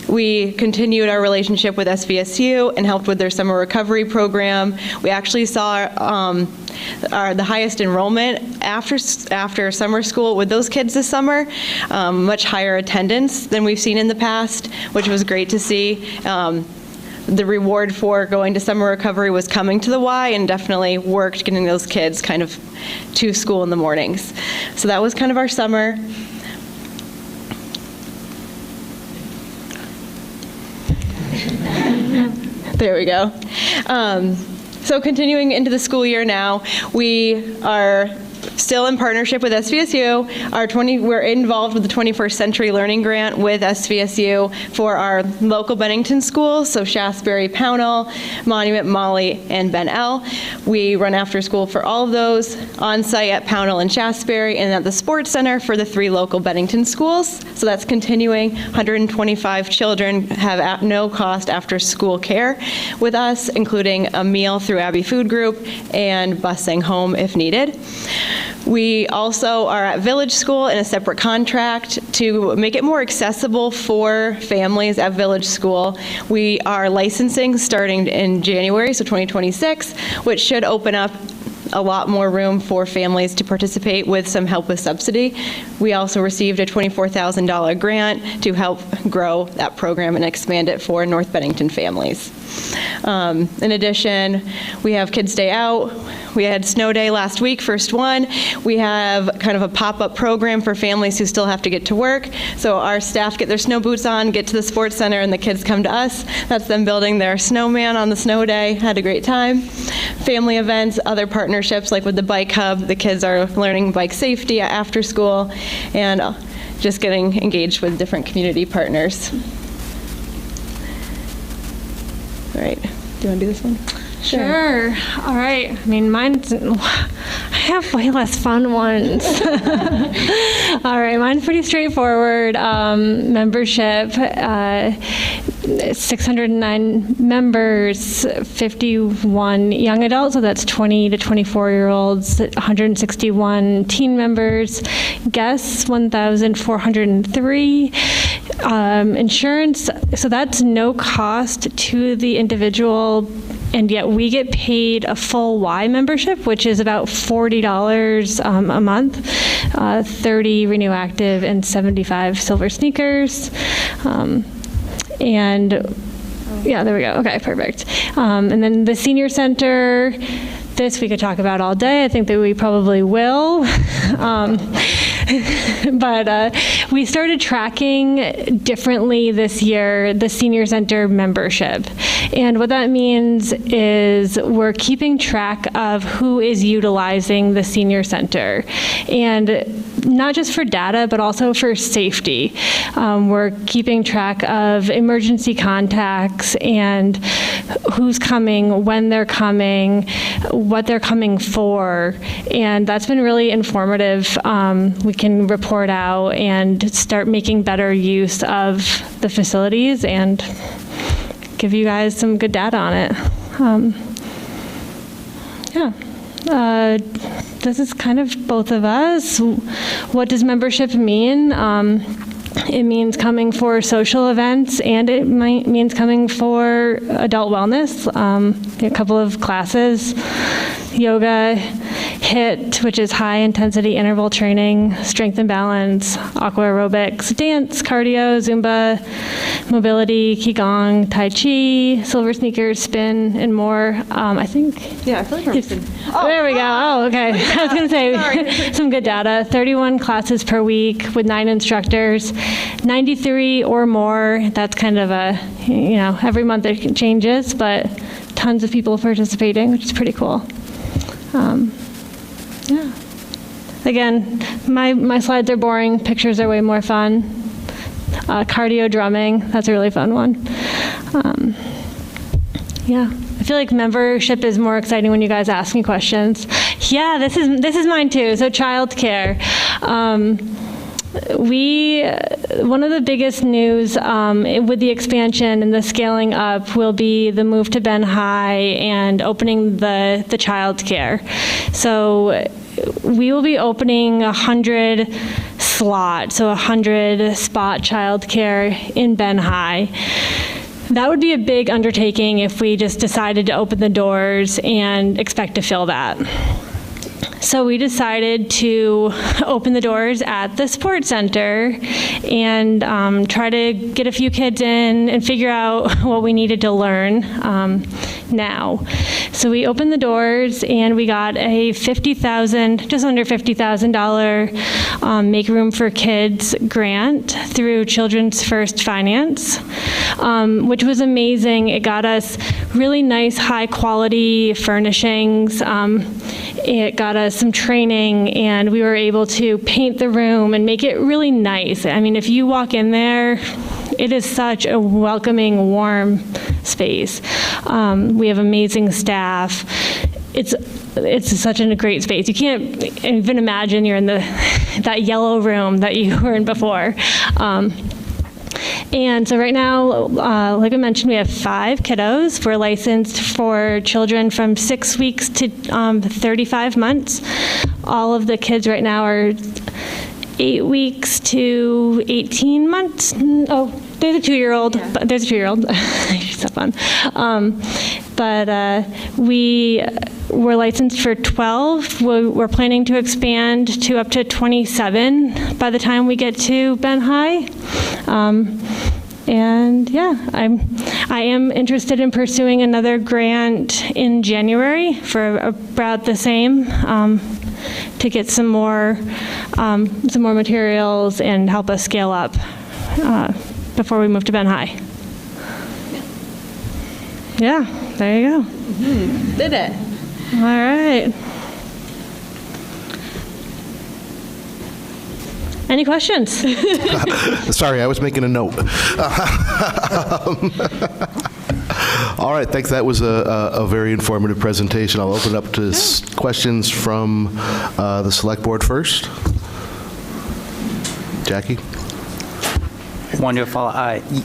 We continued our relationship with SVSU and helped with their summer recovery program. We actually saw the highest enrollment after summer school with those kids this summer, much higher attendance than we've seen in the past, which was great to see. The reward for going to summer recovery was coming to the Y, and definitely worked getting those kids kind of to school in the mornings. So that was kind of our summer. There we go. So continuing into the school year now, we are still in partnership with SVSU. We're involved with the 21st Century Learning Grant with SVSU for our local Bennington schools, so Shasberry, Pownell, Monument, Molly, and Ben L. We run after school for all of those, on-site at Pownell and Shasberry, and at the Sports Center for the 3 local Bennington schools. So that's continuing. 125 children have at no cost after school care with us, including a meal through Abbey Food Group and busing home if needed. We also are at Village School in a separate contract to make it more accessible for families at Village School. We are licensing starting in January, so 2026, which should open up a lot more room for families to participate with some help with subsidy. We also received a $24,000 grant to help grow that program and expand it for North Bennington families. In addition, we have Kids Day Out. We had Snow Day last week, first one. We have kind of a pop-up program for families who still have to get to work. So our staff get their snow boots on, get to the sports center, and the kids come to us. That's them building their snowman on the snow day. Had a great time. Family events, other partnerships like with the Bike Hub. The kids are learning bike safety after school and just getting engaged with different community partners. All right, do you want to do this one? Sure. All right. I mean, I have way less fun ones. All right, mine's pretty straightforward. Membership, 609 members, 51 young adults, so that's 20 to 24-year-olds, 161 teen members, guests, 1,403. Insurance, so that's no cost to the individual, and yet we get paid a full Y membership, which is about $40 a month, 30 Renew Active and 75 Silver Sneakers. And yeah, there we go. Okay, perfect. And then the Senior Center, this we could talk about all day. I think that we probably will. But we started tracking differently this year the senior center membership. And what that means is we're keeping track of who is utilizing the senior center. And not just for data, but also for safety. We're keeping track of emergency contacts and who's coming, when they're coming, what they're coming for. And that's been really informative. We can report out and start making better use of the facilities and give you guys some good data on it. This is kind of both of us. What does membership mean? It means coming for social events, and it means coming for adult wellness. A couple of classes, yoga, HIIT, which is high intensity interval training, strength and balance, aqua aerobics, dance, cardio, Zumba, mobility, Qigong, Tai Chi, silver sneakers, spin, and more. I think. Yeah, I feel like we're there we go. Oh, okay. I was going to say some good data. 31 classes per week with 9 instructors, 93 or more. That's kind of a, every month it changes, but tons of people participating, which is pretty cool. Yeah. Again, my slides are boring. Pictures are way more fun. Cardio drumming, that's a really fun one. Yeah, I feel like membership is more exciting when you guys ask me questions. Yeah, this is mine too. So childcare. One of the biggest news with the expansion and the scaling up will be the move to Ben High and opening the childcare. So we will be opening 100 slots, so 100 spot childcare in Ben High. That would be a big undertaking if we just decided to open the doors and expect to fill that. So we decided to open the doors at the sports center and try to get a few kids in and figure out what we needed to learn now. So we opened the doors and we got a just under $50,000 Make Room for Kids grant through Children's First Finance, which was amazing. It got us really nice, high quality furnishings. It got us some training, and we were able to paint the room and make it really nice. I mean, if you walk in there, it is such a welcoming, warm space. We have amazing staff. It's such a great space. You can't even imagine you're in that yellow room that you were in before. And so right now, like I mentioned, we have 5 kiddos. We're licensed for children from 6 weeks to 35 months. All of the kids right now are 8 weeks to 18 months. Oh, there's a 2-year-old. Yeah. There's a 2-year-old. She's so fun. But we're licensed for 12. We're planning to expand to up to 27 by the time we get to Ben High. And yeah, I am interested in pursuing another grant in January for about the same, to get some more materials and help us scale up before we move to Ben High. Yeah, there you go. Mm-hmm. Did it. All right. Any questions? Sorry, I was making a note. All right, thanks. That was a very informative presentation. I'll open it up to questions from the Select Board first. Jackie? Wonderful.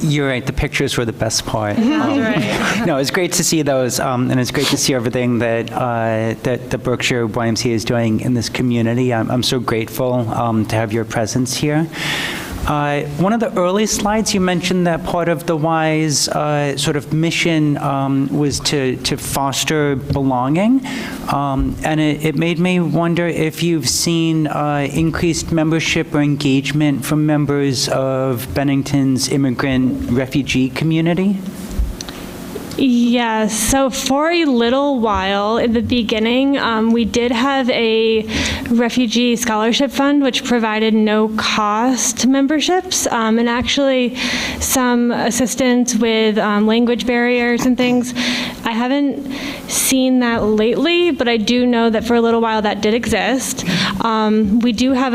You're right, the pictures were the best part. Right. No, it's great to see those, and it's great to see everything that the Berkshire YMCA is doing in this community. I'm so grateful to have your presence here. One of the early slides, you mentioned that part of the Y's sort of mission was to foster belonging, and it made me wonder if you've seen increased membership or engagement from members of Bennington's immigrant refugee community? Yes, so for a little while in the beginning, we did have a refugee scholarship fund which provided no cost memberships and actually some assistance with language barriers and things. I haven't seen that lately, but I do know that for a little while that did exist. We do have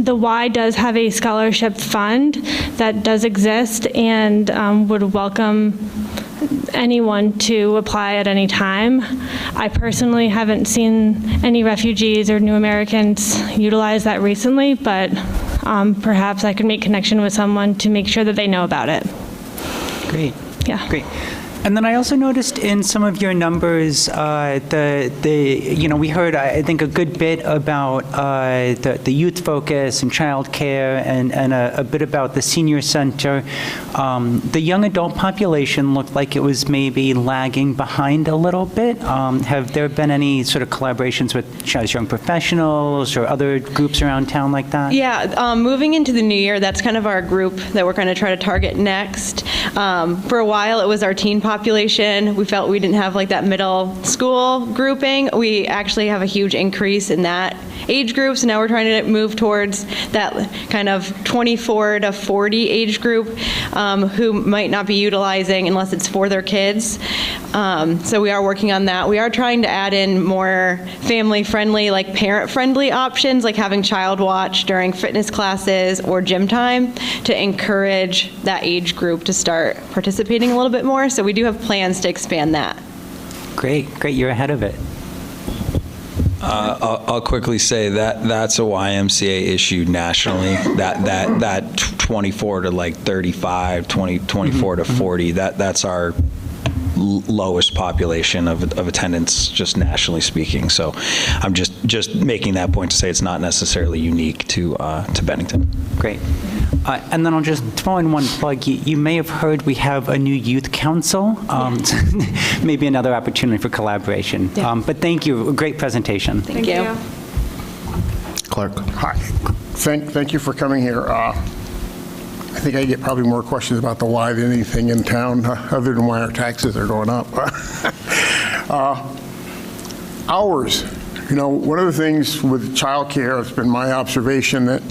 the Y does have a scholarship fund that does exist and would welcome anyone to apply at any time. I personally haven't seen any refugees or new Americans utilize that recently, but perhaps I could make connection with someone to make sure that they know about it. Great. Yeah. Great. And then I also noticed in some of your numbers, we heard, I think, a good bit about the youth focus and childcare and a bit about the senior center. The young adult population looked like it was maybe lagging behind a little bit. Have there been any sort of collaborations with young professionals or other groups around town like that? Yeah, moving into the new year, that's kind of our group that we're going to try to target next. For a while, it was our teen population. We felt we didn't have like that middle school grouping. We actually have a huge increase in that age group, so now we're trying to move towards that kind of 24 to 40 age group who might not be utilizing unless it's for their kids. So we are working on that. We are trying to add in more family-friendly, like parent-friendly options, like having child watch during fitness classes or gym time to encourage that age group to start participating a little bit more. So we do have plans to expand that. Great, you're ahead of it. I'll quickly say that's a YMCA issue nationally. That 24 to like 35, 24 to 40. That's our lowest population of attendance, just nationally speaking. So I'm just making that point to say it's not necessarily unique to Bennington. Great. And then I'll just throw in one plug. You may have heard we have a new youth council. Maybe another opportunity for collaboration. Yeah. But thank you. A great presentation. Thank you. Clark. Hi. Thank you for coming here. I think I get probably more questions about the why than anything in town, other than why our taxes are going up. Hours. One of the things with childcare, it's been my observation that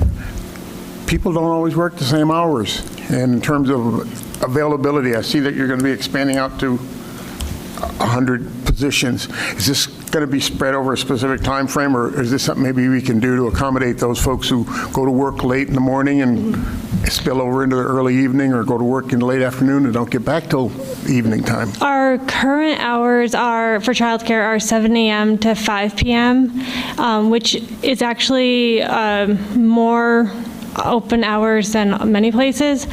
people don't always work the same hours. And in terms of availability, I see that you're going to be expanding out to 100 positions. Is this going to be spread over a specific time frame, or is this something maybe we can do to accommodate those folks who go to work late in the morning and spill over into the early evening, or go to work in the late afternoon and don't get back till evening time? Our current hours for childcare are 7 a.m. to 5 p.m., which is actually more open hours than many places.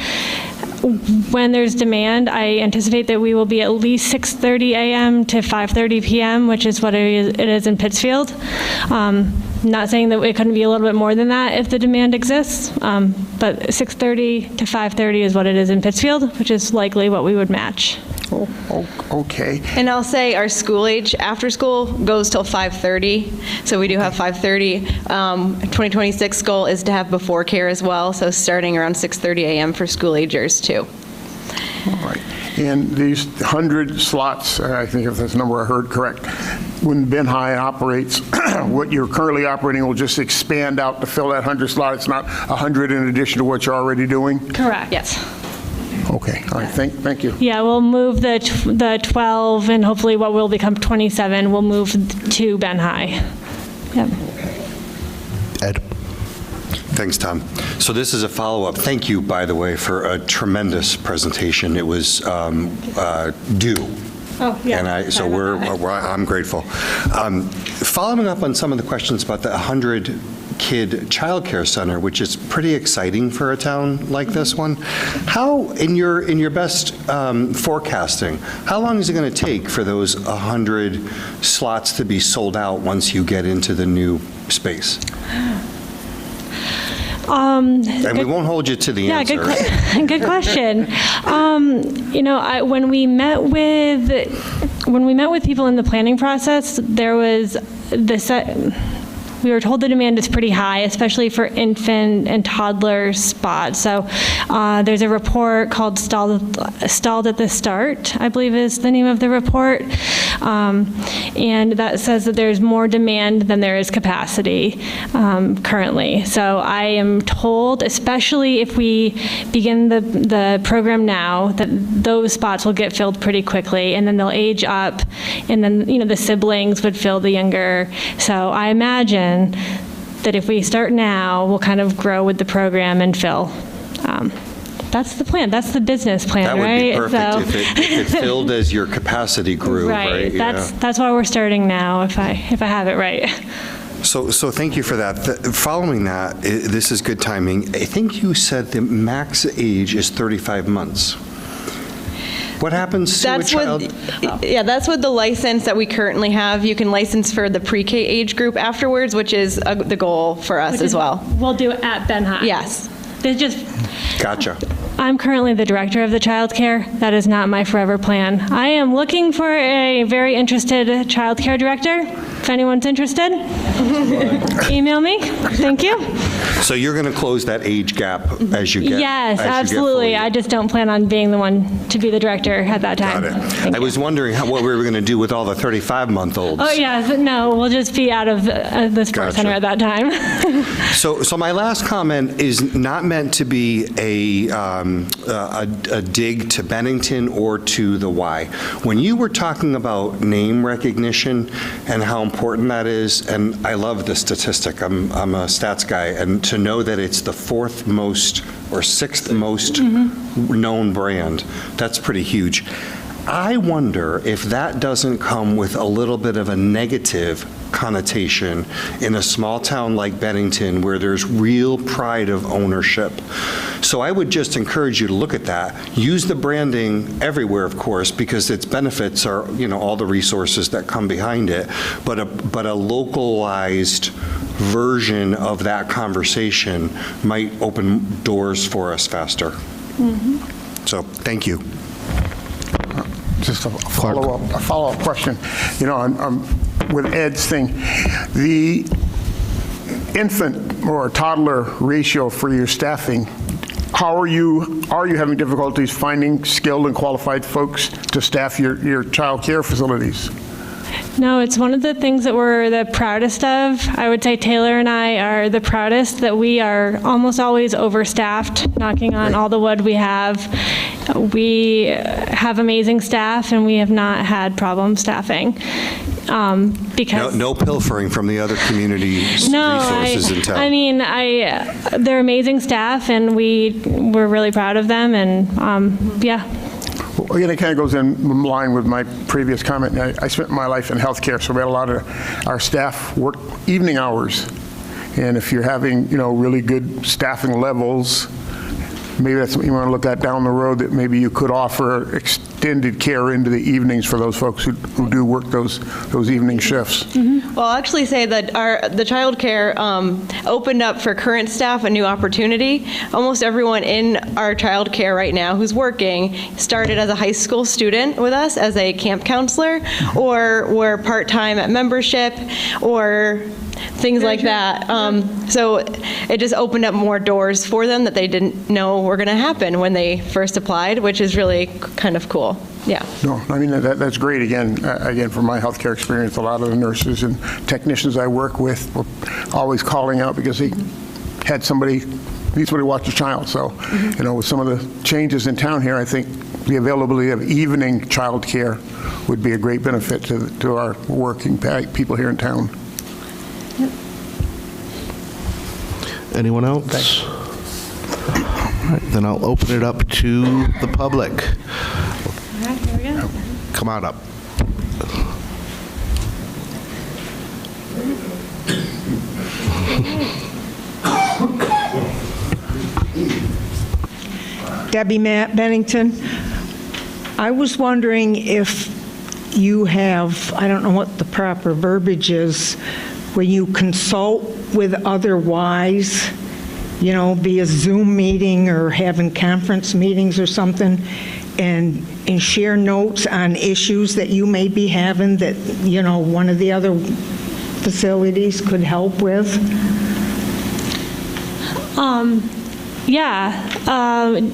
When there's demand, I anticipate that we will be at least 6:30 a.m. to 5:30 p.m., which is what it is in Pittsfield. Not saying that it couldn't be a little bit more than that if the demand exists, but 6:30 to 5:30 is what it is in Pittsfield, which is likely what we would match. Okay. And I'll say our school age after school goes till 5:30, so we do have 5:30. 2026 goal is to have before care as well, so starting around 6:30 a.m. for school agers too. All right. And these 100 slots, I think if that's the number I heard correct, when Ben High operates, what you're currently operating will just expand out to fill that 100 slot. It's not 100 in addition to what you're already doing? Correct. Yes. Okay. All right. Thank you. Yeah, we'll move the 12 and hopefully what will become 27 will move to Ben High. Yep. Ed. Thanks, Tom. So this is a follow-up. Thank you, by the way, for a tremendous presentation. It was due. Oh, yeah. And I'm grateful. Following up on some of the questions about the 100-kid child care center, which is pretty exciting for a town like this one. How, in your best forecasting, how long is it going to take for those 100 slots to be sold out once you get into the new space? And we won't hold you to the answer. Yeah, good question. When we met with people in the planning process, there was we were told the demand is pretty high, especially for infant and toddler spots. So there's a report called Stalled at the Start, I believe is the name of the report. And that says that there's more demand than there is capacity currently. So I am told, especially if we begin the program now, that those spots will get filled pretty quickly, and then they'll age up, and then the siblings would fill the younger. So I imagine that if we start now, we'll kind of grow with the program and fill. That's the plan. That's the business plan, That would right? be perfect if it filled as your capacity grew, right? That's why we're starting now, if I have it right. So thank you for that. Following that, this is good timing. I think you said the max age is 35 months. What happens to a child? That's with the license that we currently have. You can license for the pre-K age group afterwards, which is the goal for us as well. We'll do it at Ben High. Yes. Gotcha. I'm currently the director of the child care. That is not my forever plan. I am looking for a very interested child care director. If anyone's interested, email me. Thank you. So you're going to close that age gap as you get. Yes, absolutely. I just don't plan on being the one to be the director at that time. Got it. I was wondering what we were going to do with all the 35-month-olds. Oh, yes. No, we'll just be out of the sports center at that time. So my last comment is not meant to be a dig to Bennington or to the Y. When you were talking about name recognition and how important that is, and I love the statistic. I'm a stats guy, and to know that it's the fourth most or sixth most known brand, that's pretty huge. I wonder if that doesn't come with a little bit of a negative connotation in a small town like Bennington where there's real pride of ownership. So I would just encourage you to look at that. Use the branding everywhere, of course, because its benefits are, all the resources that come behind it, but a localized version of that conversation might open doors for us faster. So thank you. Just a follow-up question. With Ed's thing, the infant or toddler ratio for your staffing, are you having difficulties finding skilled and qualified folks to staff your child care facilities? No, it's one of the things that we're the proudest of. I would say Taylor and I are the proudest that we are almost always overstaffed, knocking on all the wood we have. We have amazing staff, and we have not had staffing. Because no pilfering from the other community resources in town. I mean, they're amazing staff, and we're really proud of them, and yeah. Well, again, it kind of goes in line with my previous comment. I spent my life in healthcare, so we had a lot of our staff work evening hours. And if you're having, really good staffing levels, maybe that's something you want to look at down the road, that maybe you could offer extended care into the evenings for those folks who do work those evening shifts. Well, I'll actually say that the child care opened up for current staff a new opportunity. Almost everyone in our child care right now who's working started as a high school student with us as a camp counselor, or were part-time at membership, or things like that. So it just opened up more doors for them that they didn't know were going to happen when they first applied, which is really kind of cool. Yeah. No, I mean, that's great. Again, from my healthcare experience, a lot of the nurses and technicians I work with were always calling out because they had somebody to watch a child. So, with some of the changes in town here, I think the availability of evening child care would be a great benefit to our working people here in town. Anyone else? All right, then I'll open it up to the public. All right, here we go. Come on up. Debbie Bennington. I was wondering if you have, I don't know what the proper verbiage is, when you consult with other Ys, via Zoom meeting or having conference meetings or something, and share notes on issues that you may be having that, one of the other facilities could help with?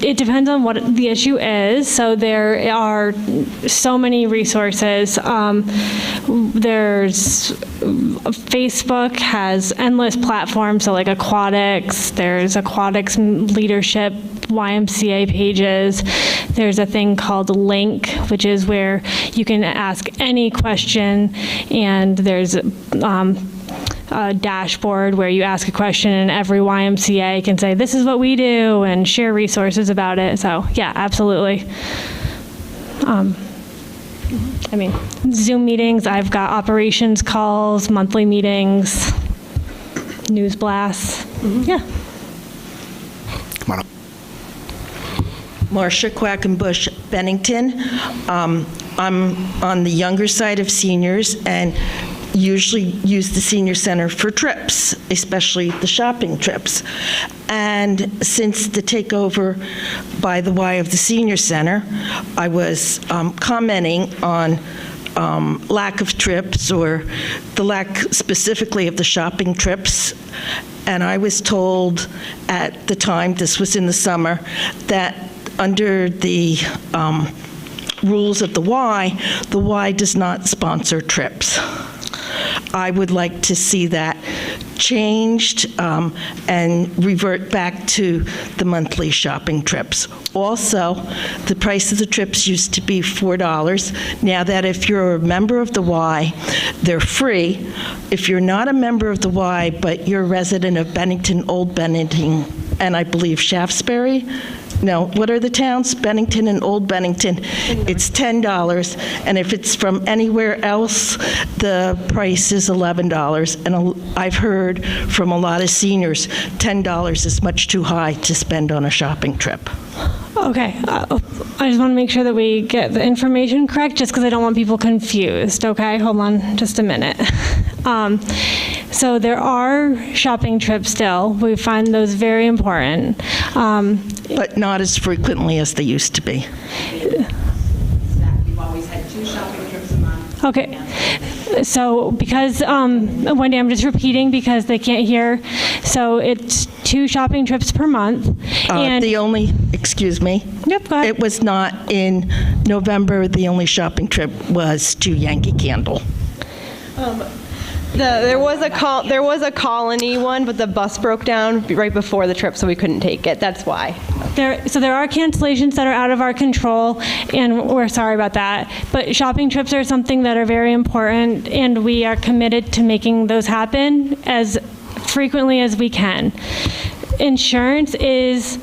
It depends on what the issue is. So there are so many resources. There's Facebook has endless platforms, so like aquatics, there's aquatics leadership, YMCA pages. There's a thing called Link, which is where you can ask any question, and there's a dashboard where you ask a question and every YMCA can say, this is what we do, and share resources about it. So yeah, absolutely. I mean, Zoom meetings, I've got operations calls, monthly meetings, news blasts. Yeah. Come on up. Marcia Quackenbush, Bennington. I'm on the younger side of seniors and usually use the senior center for trips, especially the shopping trips. And since the takeover by the Y of the senior center, I was commenting on lack of trips, or the lack specifically of the shopping trips. And I was told at the time, this was in the summer, that under the rules of the Y does not sponsor trips. I would like to see that changed and revert back to the monthly shopping trips. Also, the price of the trips used to be $4. Now that if you're a member of the Y, they're free. If you're not a member of the Y, but you're a resident of Bennington, Old Bennington, and I believe Shaftesbury, no, what are the towns? Bennington and Old Bennington. It's $10, and if it's from anywhere else, the price is $11. And I've heard from a lot of seniors, $10 is much too high to spend on a shopping trip. Okay, I just want to make sure that we get the information correct, just because I don't want people confused, okay? Hold on just a minute. So there are shopping trips still. We find those very important. But not as frequently as they used to be. We've always had 2 shopping trips a month. Okay, so because, Wendy, I'm just repeating because they can't hear. So it's 2 shopping trips per month. And Excuse me. Yep, go ahead. It was not in November, the only shopping trip was to Yankee Candle. There was a Colony one, but the bus broke down right before the trip, so we couldn't take it. That's why. So there are cancellations that are out of our control, and we're sorry about that. But shopping trips are something that are very important, and we are committed to making those happen as frequently as we can. Insurance is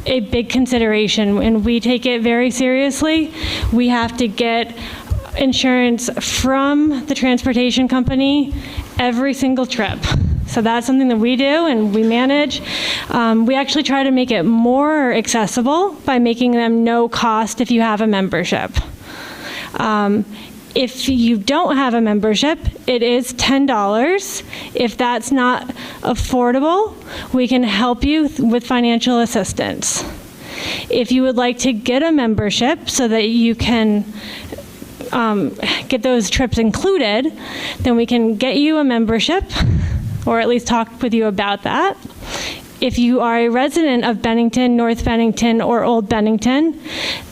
a big consideration, and we take it very seriously. We have to get insurance from the transportation company every single trip. So that's something that we do and we manage. We actually try to make it more accessible by making them no cost if you have a membership. If you don't have a membership, it is $10. If that's not affordable, we can help you with financial assistance. If you would like to get a membership so that you can get those trips included, then we can get you a membership, or at least talk with you about that. If you are a resident of Bennington, North Bennington, or Old Bennington,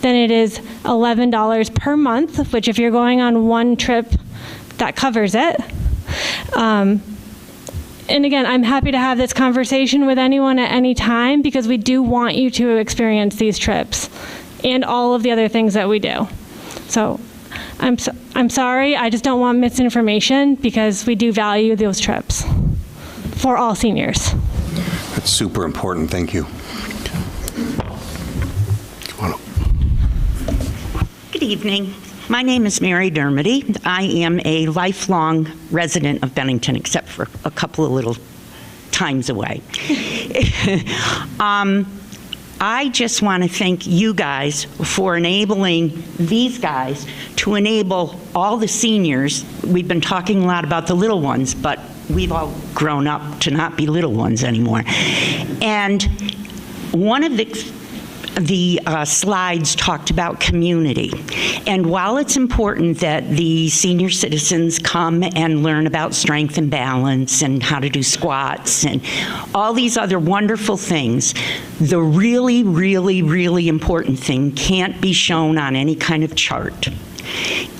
then it is $11 per month, which if you're going on one trip, that covers it. And again, I'm happy to have this conversation with anyone at any time, because we do want you to experience these trips and all of the other things that we do. So I'm sorry, I just don't want misinformation, because we do value those trips for all seniors. That's super important. Thank you. Good evening. My name is Mary Dermody. I am a lifelong resident of Bennington, except for a couple of little times away. I just want to thank you guys for enabling these guys to enable all the seniors. We've been talking a lot about the little ones, but we've all grown up to not be little ones anymore. And one of the the slides talked about community. And while it's important that the senior citizens come and learn about strength and balance and how to do squats and all these other wonderful things, the really, really, really important thing can't be shown on any kind of chart.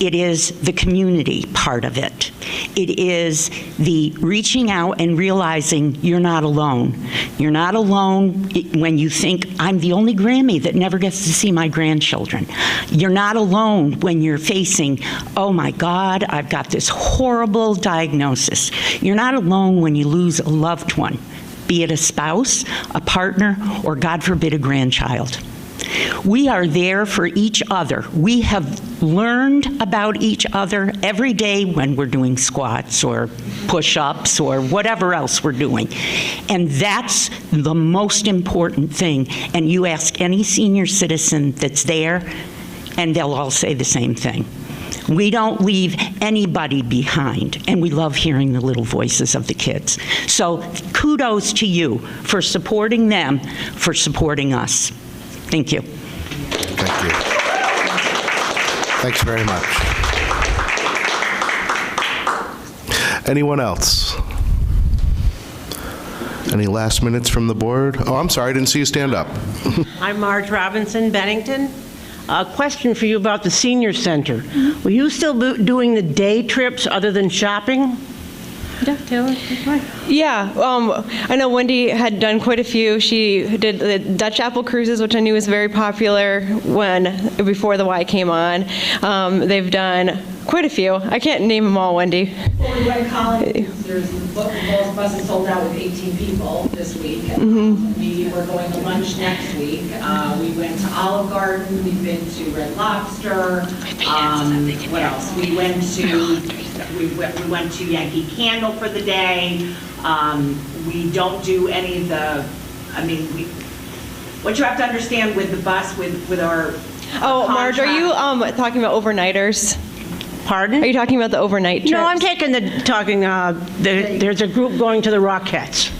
It is the community part of it. It is the reaching out and realizing you're not alone. You're not alone when you think, I'm the only Grammy that never gets to see my grandchildren. You're not alone when you're facing, oh my God, I've got this horrible diagnosis. You're not alone when you lose a loved one, be it a spouse, a partner, or God forbid, a grandchild. We are there for each other. We have learned about each other every day when we're doing squats or push-ups or whatever else we're doing. And that's the most important thing. And you ask any senior citizen that's there, and they'll all say the same thing. We don't leave anybody behind, and we love hearing the little voices of the kids. So kudos to you for supporting them, for supporting us. Thank you. Thank you. Thanks very much. Anyone else? Any last minutes from the board? Oh, I'm sorry, I didn't see you stand up. I'm Marge Robinson, Bennington. A question for you about the senior center. Will you still be doing the day trips other than shopping? Yeah, Taylor. Yeah, I know Wendy had done quite a few. She did the Dutch apple cruises, which I knew was very popular before the Y came on. They've done quite a few. I can't name them all, Wendy. Well, we went college. There's both buses sold out with 18 people this week. We were going to lunch next week. We went to Olive Garden. We've been to Red Lobster. What else? We went to Yankee Candle for the day. We don't do any of the. What you have to understand with the bus with our. Oh, Marge, are you talking about overnighters? Pardon? Are you talking about the overnight trips? No, I'm there's a group going to the Rockettes.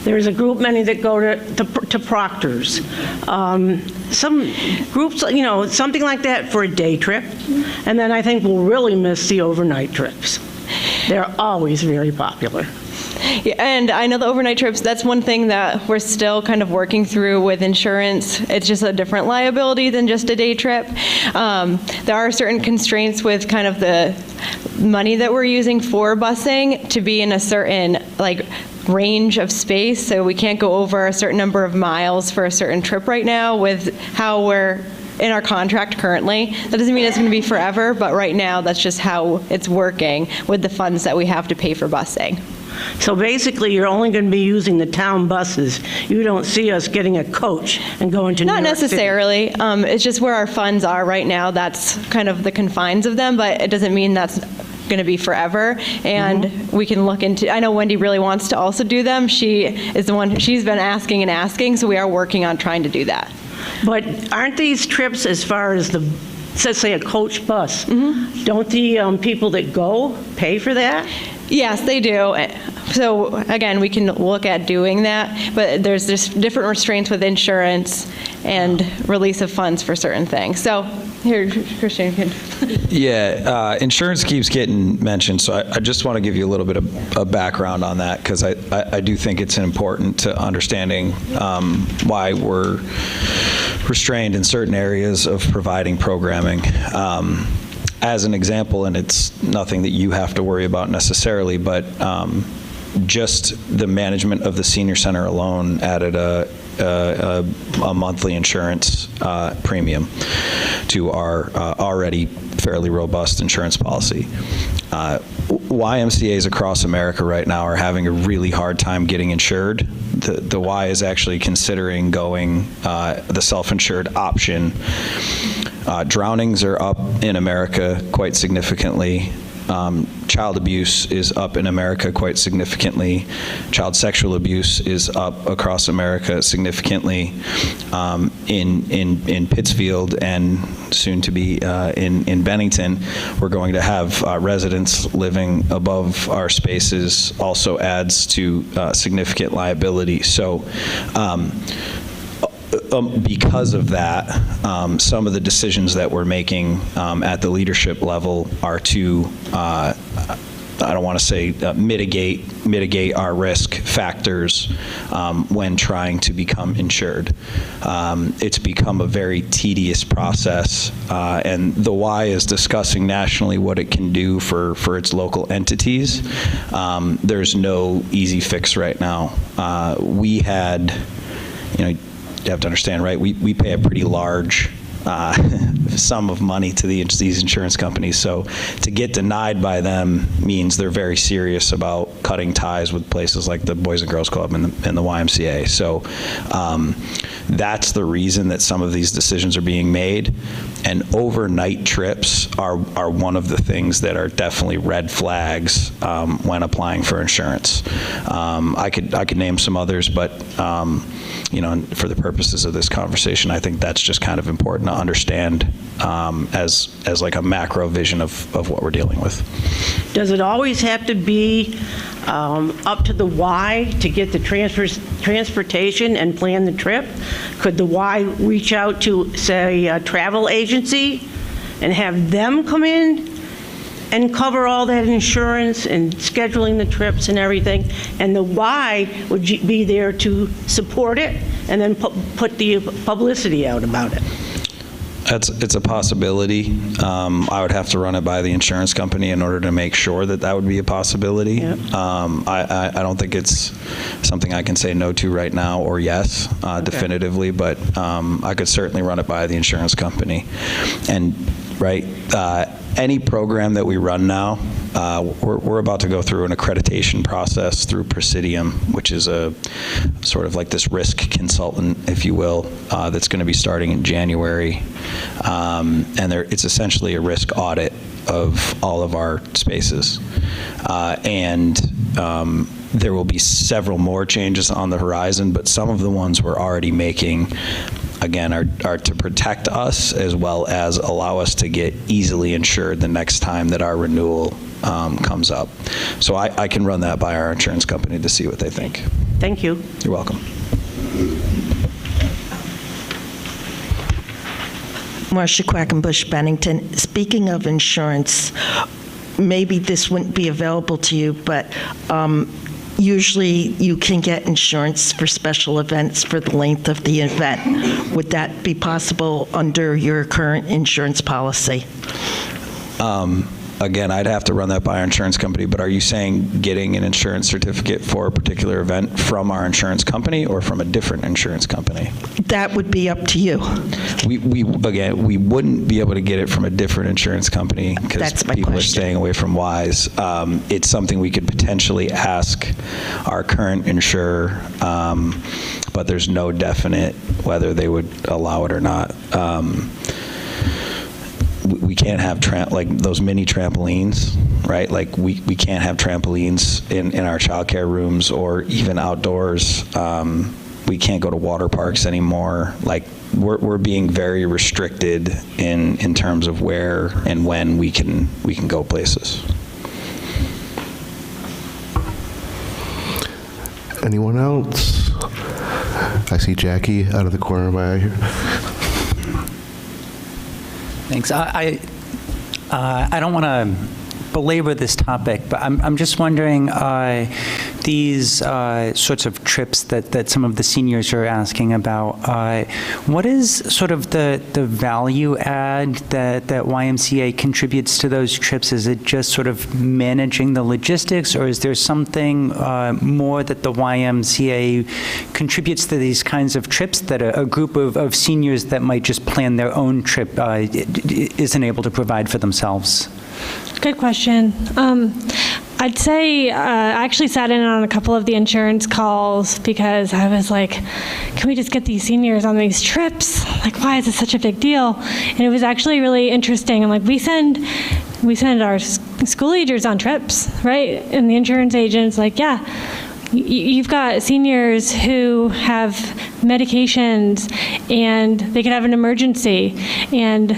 There's a group, many that go to Proctor's. Some groups, something like that for a day trip. And then I think we'll really miss the overnight trips. They're always very popular. Yeah, and I know the overnight trips, that's one thing that we're still kind of working through with insurance. It's just a different liability than just a day trip. There are certain constraints with kind of the money that we're using for busing to be in a certain range of space, so we can't go over a certain number of miles for a certain trip right now with how we're in our contract currently. That doesn't mean it's going to be forever, but right now that's just how it's working with the funds that we have to pay for busing. So basically, you're only going to be using the town buses. You don't see us getting a coach and going to New York City. Not necessarily. It's just where our funds are right now. That's kind of the confines of them, but it doesn't mean that's going to be forever. And we can look into, I know Wendy really wants to also do them. She is the one, she's been asking and asking, so we are working on trying to do that. But aren't these trips, as far as the, let's say a coach bus, don't the people that go pay for that? Yes, they do. So again, we can look at doing that, but there's just different restraints with insurance and release of funds for certain things. So here, Christian can. Yeah, insurance keeps getting mentioned, so I just want to give you a little bit of background on that, because I do think it's important to understanding why we're restrained in certain areas of providing programming. As an example, and it's nothing that you have to worry about necessarily, but just the management of the senior center alone added a monthly insurance premium to our already fairly robust insurance policy. YMCAs across America right now are having a really hard time getting insured. The Y is actually considering going the self-insured option. Drownings are up in America quite significantly. Child abuse is up in America quite significantly. Child sexual abuse is up across America significantly. In Pittsfield and soon to be in Bennington, we're going to have residents living above our spaces also adds to significant liability. So because of that, some of the decisions that we're making at the leadership level are to, I don't want to say mitigate our risk factors when trying to become insured. It's become a very tedious process, and the Y is discussing nationally what it can do for its local entities. There's no easy fix right now. We had, you have to understand, right? We pay a pretty large sum of money to these insurance companies. So to get denied by them means they're very serious about cutting ties with places like the Boys and Girls Club and the YMCA. So that's the reason that some of these decisions are being made. And overnight trips are one of the things that are definitely red flags when applying for insurance. I could name some others, but for the purposes of this conversation, I think that's just kind of important to understand as like a macro vision of what we're dealing with. Does it always have to be up to the Y to get the transportation and plan the trip? Could the Y reach out to, say, a travel agency and have them come in and cover all that insurance and scheduling the trips and everything, and the Y would be there to support it and then put the publicity out about it? It's a possibility. I would have to run it by the insurance company in order to make sure that would be a possibility. Yep. I don't think it's something I can say no to right now or yes definitively, but I could certainly run it by the insurance company. And any program that we run now, we're about to go through an accreditation process through Presidium, which is a sort of like this risk consultant, if you will, that's going to be starting in January. And it's essentially a risk audit of all of our spaces. There will be several more changes on the horizon, but some of the ones we're already making, again, are to protect us as well as allow us to get easily insured the next time that our renewal comes up. So I can run that by our insurance company to see what they think. Thank you. You're welcome. Marcia Quackenbush, Bennington. Speaking of insurance, maybe this wouldn't be available to you, but usually you can get insurance for special events for the length of the event. Would that be possible under your current insurance policy? Again, I'd have to run that by our insurance company, but are you saying getting an insurance certificate for a particular event from our insurance company or from a different insurance company? That would be up to you. We wouldn't be able to get it from a different insurance company because people are staying away from Ys. It's something we could potentially ask our current insurer, but there's no definite whether they would allow it or not. We can't have like those mini trampolines, right? Like we can't have trampolines in our childcare rooms or even outdoors. We can't go to water parks anymore. Like we're being very restricted in terms of where and when we can go places. Anyone else? I see Jackie out of the corner of my eye here. Thanks. I don't want to belabor this topic, but I'm just wondering, these sorts of trips that some of the seniors are asking about, what is sort of the value add that YMCA contributes to those trips? Is it just sort of managing the logistics, or is there something more that the YMCA contributes to these kinds of trips that a group of seniors that might just plan their own trip isn't able to provide for themselves? Good question. I'd say I actually sat in on a couple of the insurance calls because I was like, can we just get these seniors on these trips? Like, why is it such a big deal? And it was actually really interesting. And like, we send our school agers on trips, right? And the insurance agent's like, yeah, you've got seniors who have medications and they could have an emergency, and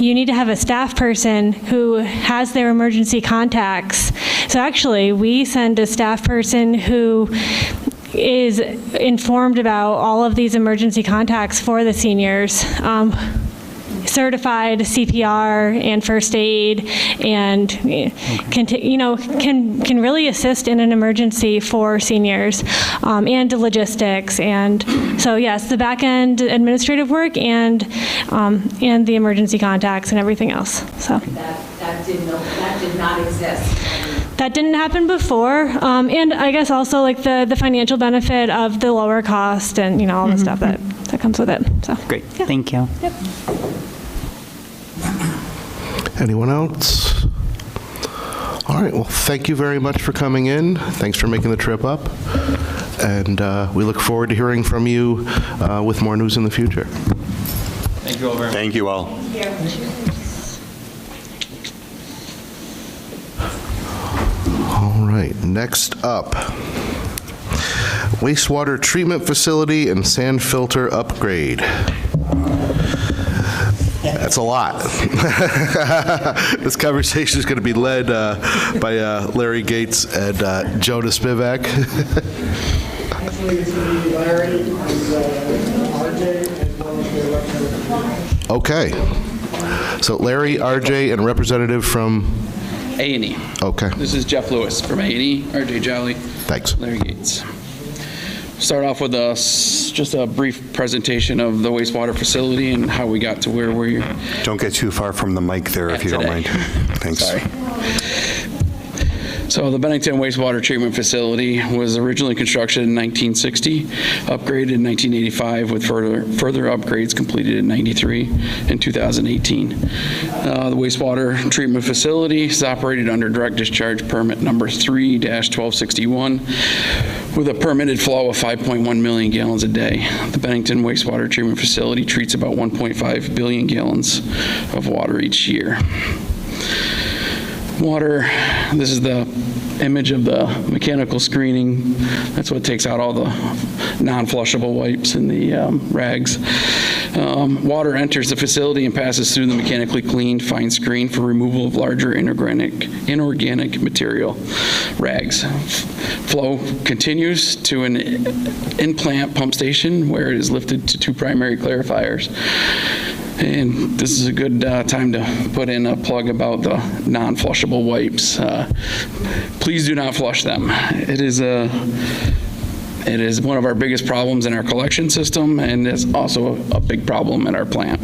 you need to have a staff person who has their emergency contacts. So actually, we send a staff person who is informed about all of these emergency contacts for the seniors. Certified CPR and first aid, and can really assist in an emergency for seniors, and logistics. And so yes, the back end administrative work and the emergency contacts and everything else. So That did not exist. that didn't happen before, and I guess also like the financial benefit of the lower cost and all the stuff that comes with it. So Great, thank you. Yep. Anyone else? All right, well, thank you very much for coming in. Thanks for making the trip up. And we look forward to hearing from you with more news in the future. Thank you all very much. Thank you all. All right, next up, wastewater treatment facility and sand filter upgrade. That's a lot. This conversation is going to be led by Larry Gates and Jonah Spivak. Actually, it's going to be Larry and RJ as well as the representative. Okay. So Larry, RJ, and representative from? A&E. Okay. This is Jeff Lewis from A&E, RJ Jolly. Thanks. Larry Gates. Start off with just a brief presentation of the wastewater facility and how we got to where we are. Don't get too far from the mic there if you don't mind. Thanks. Sorry. So the Bennington wastewater treatment facility was originally constructed in 1960, upgraded in 1985 with further upgrades completed in 93 and 2018. The wastewater treatment facility is operated under direct discharge permit number 3-1261 with a permitted flow of 5.1 million gallons a day. The Bennington wastewater treatment facility treats about 1.5 billion gallons of water each year. Water, this is the image of the mechanical screening. That's what takes out all the non-flushable wipes and the rags. Water enters the facility and passes through the mechanically cleaned fine screen for removal of larger inorganic material, rags. Flow continues to an in-plant pump station where it is lifted to two primary clarifiers. And this is a good time to put in a plug about the non-flushable wipes. Please do not flush them. It is one of our biggest problems in our collection system, and it's also a big problem in our plant.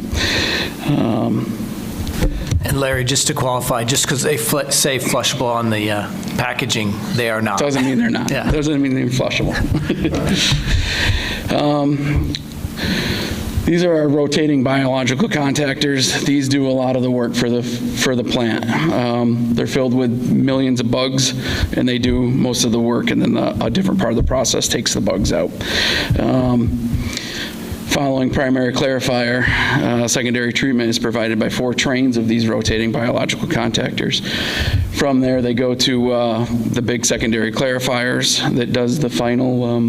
And Larry, just to qualify, just because they say flushable on the packaging, they are not. Doesn't mean they're not. Yeah. Doesn't mean they're flushable. These are our rotating biological contactors. These do a lot of the work for the plant. They're filled with millions of bugs, and they do most of the work, and then a different part of the process takes the bugs out. Following primary clarifier, secondary treatment is provided by 4 trains of these rotating biological contactors. From there, they go to the big secondary clarifiers that does the final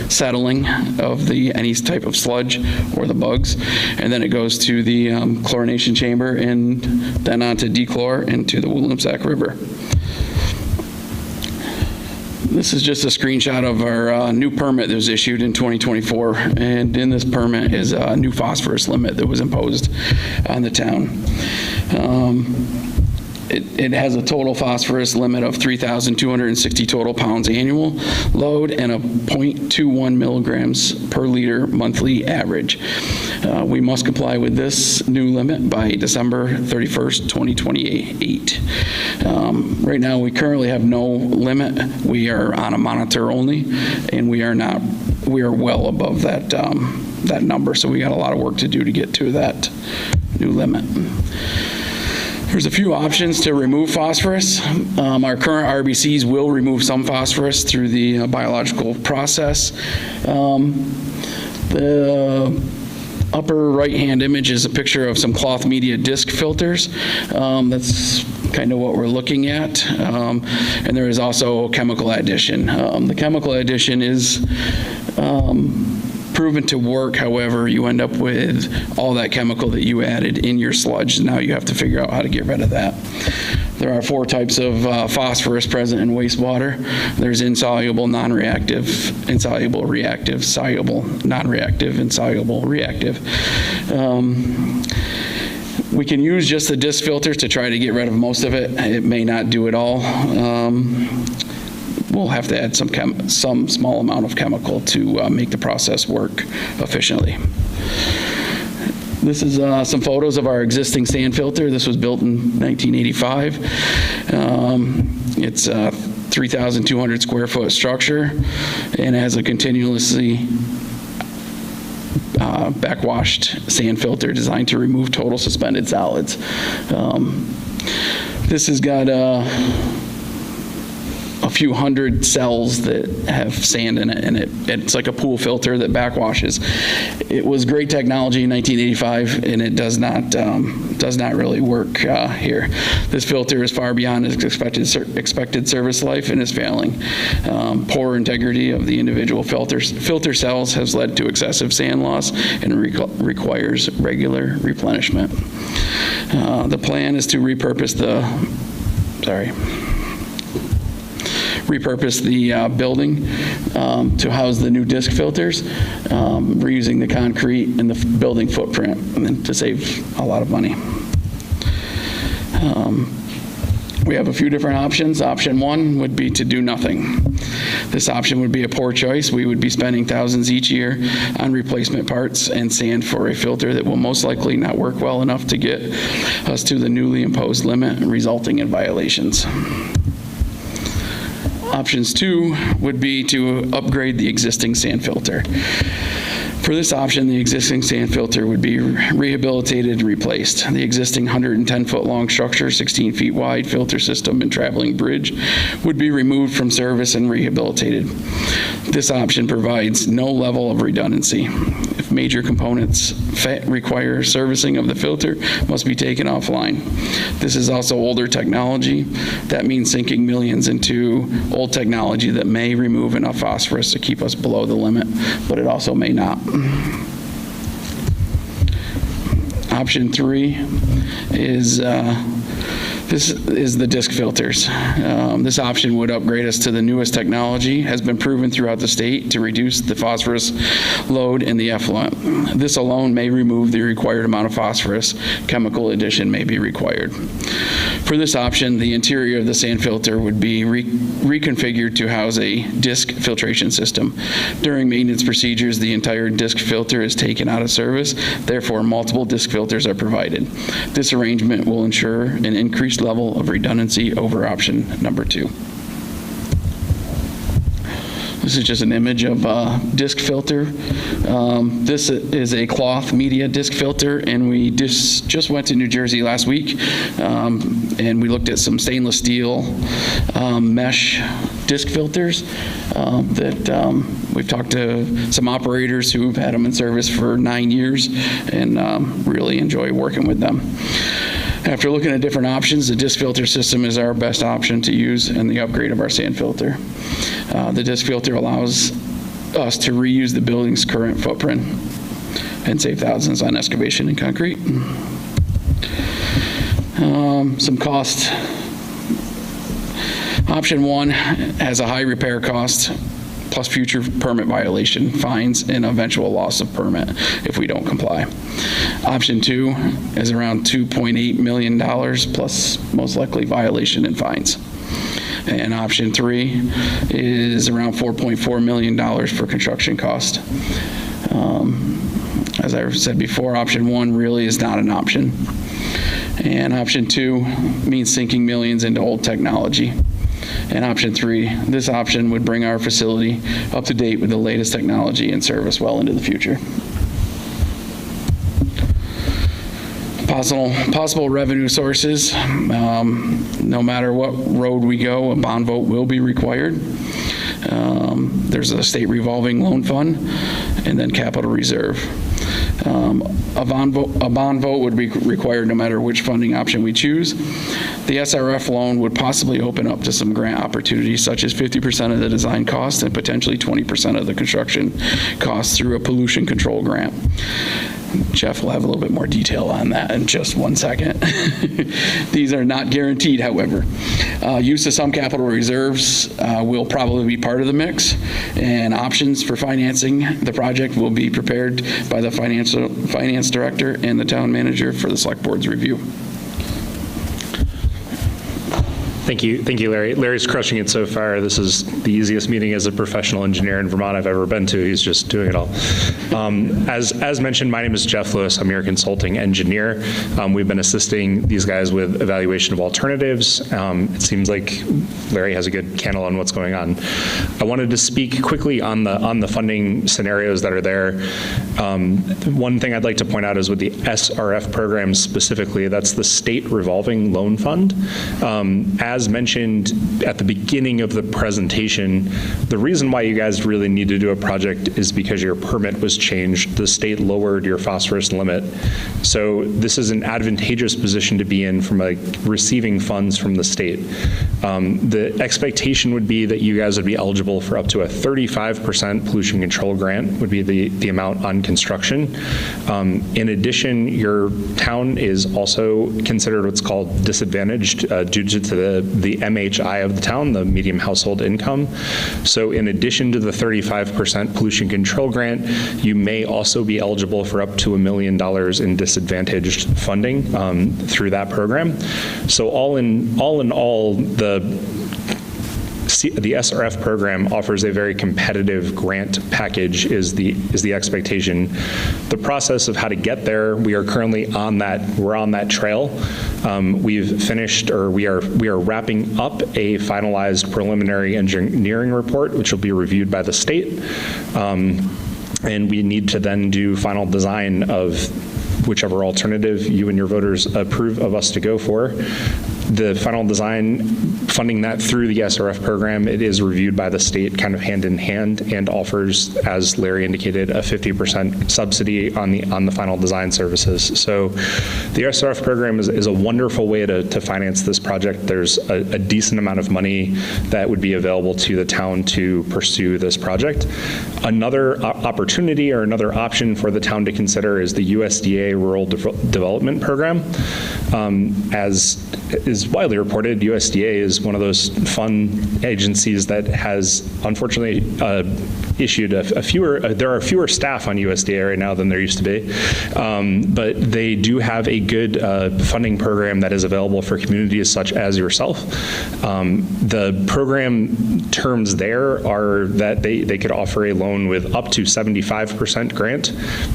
settling of any type of sludge or the bugs. And then it goes to the chlorination chamber and then on to dechlor into the Williamsack River. This is just a screenshot of our new permit that was issued in 2024, and in this permit is a new phosphorus limit that was imposed on the town. It has a total phosphorus limit of 3,260 total pounds annual load and a 0.21 milligrams per liter monthly average. We must comply with this new limit by December 31st, 2028. Right now, we currently have no limit. We are on a monitor only, and we are well above that number, so we got a lot of work to do to get to that new limit. There's a few options to remove phosphorus. Our current RBCs will remove some phosphorus through the biological process. The upper right-hand image is a picture of some cloth media disc filters. That's kind of what we're looking at. And there is also chemical addition. The chemical addition is proven to work. However, you end up with all that chemical that you added in your sludge. Now you have to figure out how to get rid of that. There are 4 types of phosphorus present in wastewater. There's insoluble, non-reactive, insoluble, reactive, soluble, non-reactive, insoluble, reactive. We can use just the disc filters to try to get rid of most of it. It may not do it all. We'll have to add some small amount of chemical to make the process work efficiently. This is some photos of our existing sand filter. This was built in 1985. It's a 3,200 square foot structure and has a continuously backwashed sand filter designed to remove total suspended solids. This has got a few hundred cells that have sand in it, and it's like a pool filter that backwashes. It was great technology in 1985, and it does not really work here. This filter is far beyond its expected service life and is failing. Poor integrity of the individual filter cells has led to excessive sand loss and requires regular replenishment. The plan is to repurpose the building to house the new disc filters, reusing the concrete and the building footprint, and to save a lot of money. We have a few different options. Option 1 would be to do nothing. This option would be a poor choice. We would be spending thousands each year on replacement parts and sand for a filter that will most likely not work well enough to get us to the newly imposed limit, resulting in violations. Options 2 would be to upgrade the existing sand filter. For this option, the existing sand filter would be rehabilitated and replaced. The existing 110-foot long structure, 16 feet wide filter system and traveling bridge would be removed from service and rehabilitated. This option provides no level of redundancy. If major components require servicing of the filter, must be taken offline. This is also older technology. That means sinking millions into old technology that may remove enough phosphorus to keep us below the limit, but it also may not. Option 3 is this is the disc filters. This option would upgrade us to the newest technology, has been proven throughout the state to reduce the phosphorus load in the effluent. This alone may remove the required amount of phosphorus. Chemical addition may be required. For this option, the interior of the sand filter would be reconfigured to house a disc filtration system. During maintenance procedures, the entire disc filter is taken out of service. Therefore, multiple disc filters are provided. This arrangement will ensure an increased level of redundancy over option number 2. This is just an image of a disc filter. This is a cloth media disc filter, and we just went to New Jersey last week, and we looked at some stainless steel mesh disc filters that we've talked to some operators who've had them in service for 9 years and really enjoy working with them. After looking at different options, the disc filter system is our best option to use in the upgrade of our sand filter. The disc filter allows us to reuse the building's current footprint and save thousands on excavation and concrete. Some cost. Option 1 has a high repair cost, plus future permit violation, fines, and eventual loss of permit if we don't comply. Option 2 is around $2.8 million, plus most likely violation and fines. And option 3 is around $4.4 million for construction cost. As I said before, option 1 really is not an option. And option 2 means sinking millions into old technology. And option 3, this option would bring our facility up to date with the latest technology and service well into the future. Possible revenue sources. No matter what road we go, a bond vote will be required. There's a state revolving loan fund and then capital reserve. A bond vote would be required no matter which funding option we choose. The SRF loan would possibly open up to some grant opportunities, such as 50% of the design cost and potentially 20% of the construction costs through a pollution control grant. Jeff will have a little bit more detail on that in just one second. These are not guaranteed, however. Use of some capital reserves will probably be part of the mix, and options for financing the project will be prepared by the finance director and the town manager for the select board's review. Thank you, Larry. Larry's crushing it so far. This is the easiest meeting as a professional engineer in Vermont I've ever been to. He's just doing it all. As mentioned, my name is Jeff Lewis. I'm your consulting engineer. We've been assisting these guys with evaluation of alternatives. It seems like Larry has a good handle on what's going on. I wanted to speak quickly on the funding scenarios that are there. One thing I'd like to point out is with the SRF program specifically, that's the State Revolving Loan Fund. As mentioned at the beginning of the presentation, the reason why you guys really need to do a project is because your permit was changed. The state lowered your phosphorus limit. So this is an advantageous position to be in from receiving funds from the state. The expectation would be that you guys would be eligible for up to a 35% pollution control grant would be the amount on construction. In addition, your town is also considered what's called disadvantaged due to the MHI of the town, the medium household income. So in addition to the 35% pollution control grant, you may also be eligible for up to $1 million in disadvantaged funding through that program. So all in all, the SRF program offers a very competitive grant package is the expectation. The process of how to get there, we are currently on that trail. We've finished, or we are wrapping up a finalized preliminary engineering report, which will be reviewed by the state. And we need to then do final design of whichever alternative you and your voters approve of us to go for. The final design, funding that through the SRF program, it is reviewed by the state kind of hand in hand and offers, as Larry indicated, a 50% subsidy on the final design services. So the SRF program is a wonderful way to finance this project. There's a decent amount of money that would be available to the town to pursue this project. Another opportunity or another option for the town to consider is the USDA Rural Development Program. As is widely reported, USDA is one of those fun agencies that has unfortunately issued there are fewer staff on USDA right now than there used to be, but they do have a good funding program that is available for communities such as yourself. The program terms there are that they could offer a loan with up to 75% grant.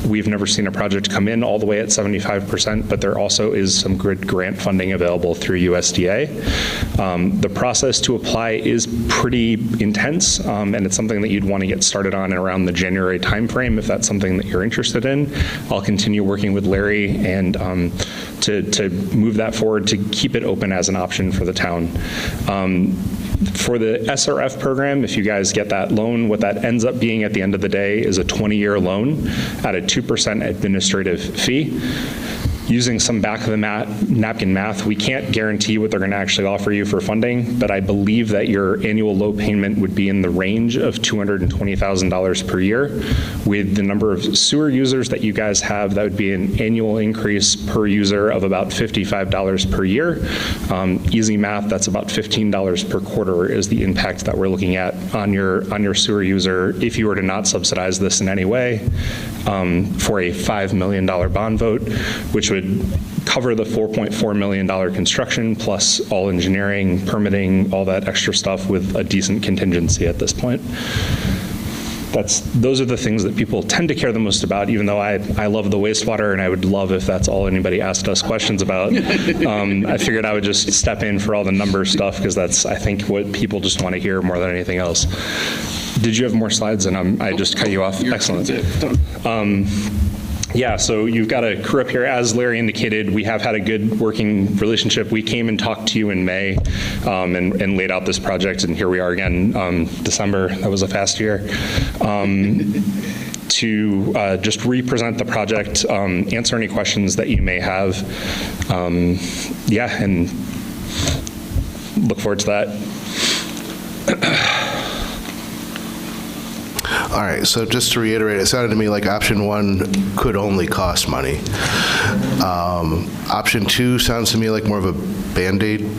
We've never seen a project come in all the way at 75%, but there also is some good grant funding available through USDA. The process to apply is pretty intense, and it's something that you'd want to get started on around the January timeframe if that's something that you're interested in. I'll continue working with Larry and to move that forward to keep it open as an option for the town. For the SRF program, if you guys get that loan, what that ends up being at the end of the day is a 20-year loan at a 2% administrative fee. Using some back of the napkin math, we can't guarantee what they're going to actually offer you for funding, but I believe that your annual low payment would be in the range of $220,000 per year. With the number of sewer users that you guys have, that would be an annual increase per user of about $55 per year. Easy math, that's about $15 per quarter is the impact that we're looking at on your sewer user if you were to not subsidize this in any way for a $5 million bond vote, which would cover the $4.4 million construction plus all engineering, permitting, all that extra stuff with a decent contingency at this point. Those are the things that people tend to care the most about, even though I love the wastewater and I would love if that's all anybody asked us questions about. I figured I would just step in for all the number stuff because that's, I think, what people just want to hear more than anything else. Did you have more slides? And I just cut you off? Excellent. Yeah, so you've got a crew up here. As Larry indicated, we have had a good working relationship. We came and talked to you in May and laid out this project, and here we are again, December. That was a fast year. To just represent the project, answer any questions that you may have. Yeah, and look forward to that. All right, so just to reiterate, it sounded to me like option 1 could only cost money. Option 2 sounds to me like more of a Band-Aid,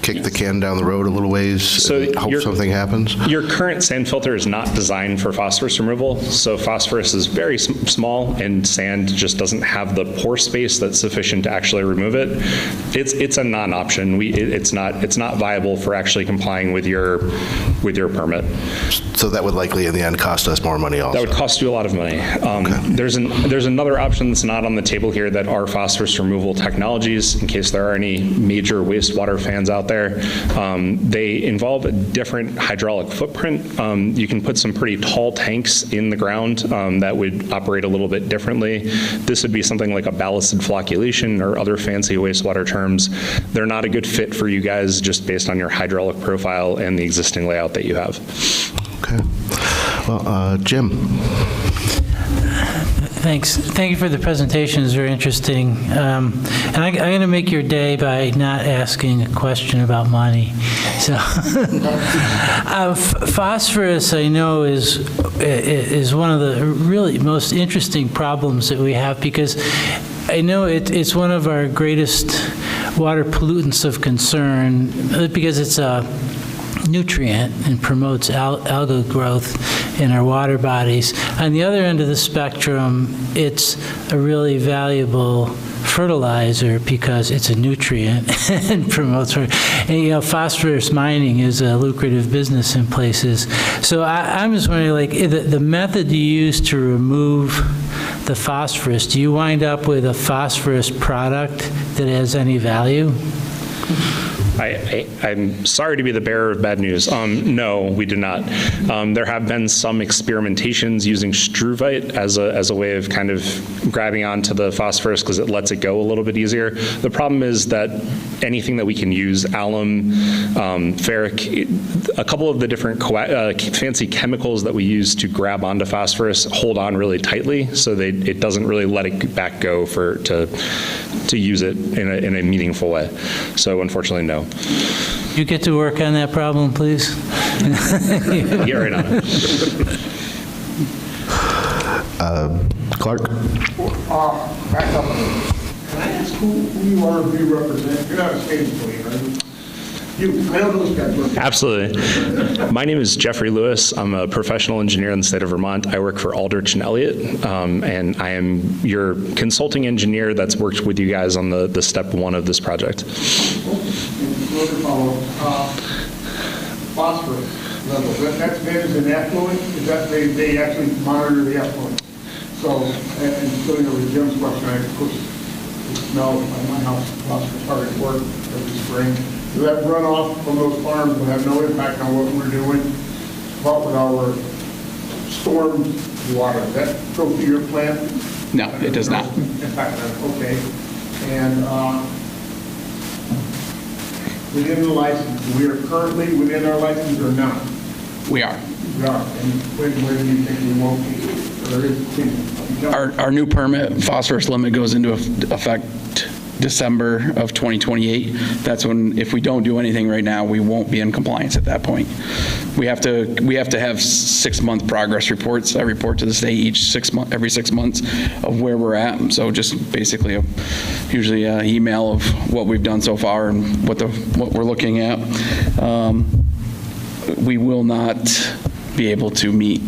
kick the can down the road a little ways, and hope something happens. Your current sand filter is not designed for phosphorus removal, so phosphorus is very small, and sand just doesn't have the pore space that's sufficient to actually remove it. It's a non-option. It's not viable for actually complying with your permit. So that would likely in the end cost us more money also. That would cost you a lot of money. There's another option that's not on the table here that are phosphorus removal technologies, in case there are any major wastewater fans out there. They involve a different hydraulic footprint. You can put some pretty tall tanks in the ground that would operate a little bit differently. This would be something like a ballasted flocculation or other fancy wastewater terms. They're not a good fit for you guys just based on your hydraulic profile and the existing layout that you have. Okay. Well, Jim. Thanks. Thank you for the presentation. It's very interesting. And I'm going to make your day by not asking a question about money. So, phosphorus, I know, is one of the really most interesting problems that we have, because I know it's one of our greatest water pollutants of concern, because it's a nutrient and promotes algal growth in our water bodies. On the other end of the spectrum, it's a really valuable fertilizer because it's a nutrient and promotes. And, phosphorus mining is a lucrative business in places. So I'm just wondering, like, the method you use to remove the phosphorus, do you wind up with a phosphorus product that has any value? I'm sorry to be the bearer of bad news. No, we do not. There have been some experimentations using struvite as a way of kind of grabbing onto the phosphorus because it lets it go a little bit easier. The problem is that anything that we can use, alum, ferric, a couple of the different fancy chemicals that we use to grab onto phosphorus hold on really tightly, so it doesn't really let it back go to use it in a meaningful way. So unfortunately, no. You get to work on that problem, please? Get right on it. Clark? Back up. Can I ask who you are, who you represent? You're not a state employee, are you? I know those guys. Absolutely. My name is Jeffrey Lewis. I'm a professional engineer in the state of Vermont. I work for Aldrich and Elliott, and I am your consulting engineer that's worked with you guys on the step 1 of this project. Phosphorus levels, that's managed in effluent, is that they actually monitor the effluent. So, and going over to Jim's question, I of course smell by my house phosphorus hard at work every spring. So that runoff from those farms will have no impact on what we're doing. What with our storm water, does that go through your plant? No, it does not. Impact on it, okay. And within the license, we are currently within our license or not? We are. We are. And when do you think we won't be? Or is Our new permit phosphorus limit goes into effect December of 2028. That's when, if we don't do anything right now, we won't be in compliance at that point. We have to have 6-month progress reports. I report to the state every 6 months of where we're at. So just basically usually an email of what we've done so far and what we're looking at. We will not be able to meet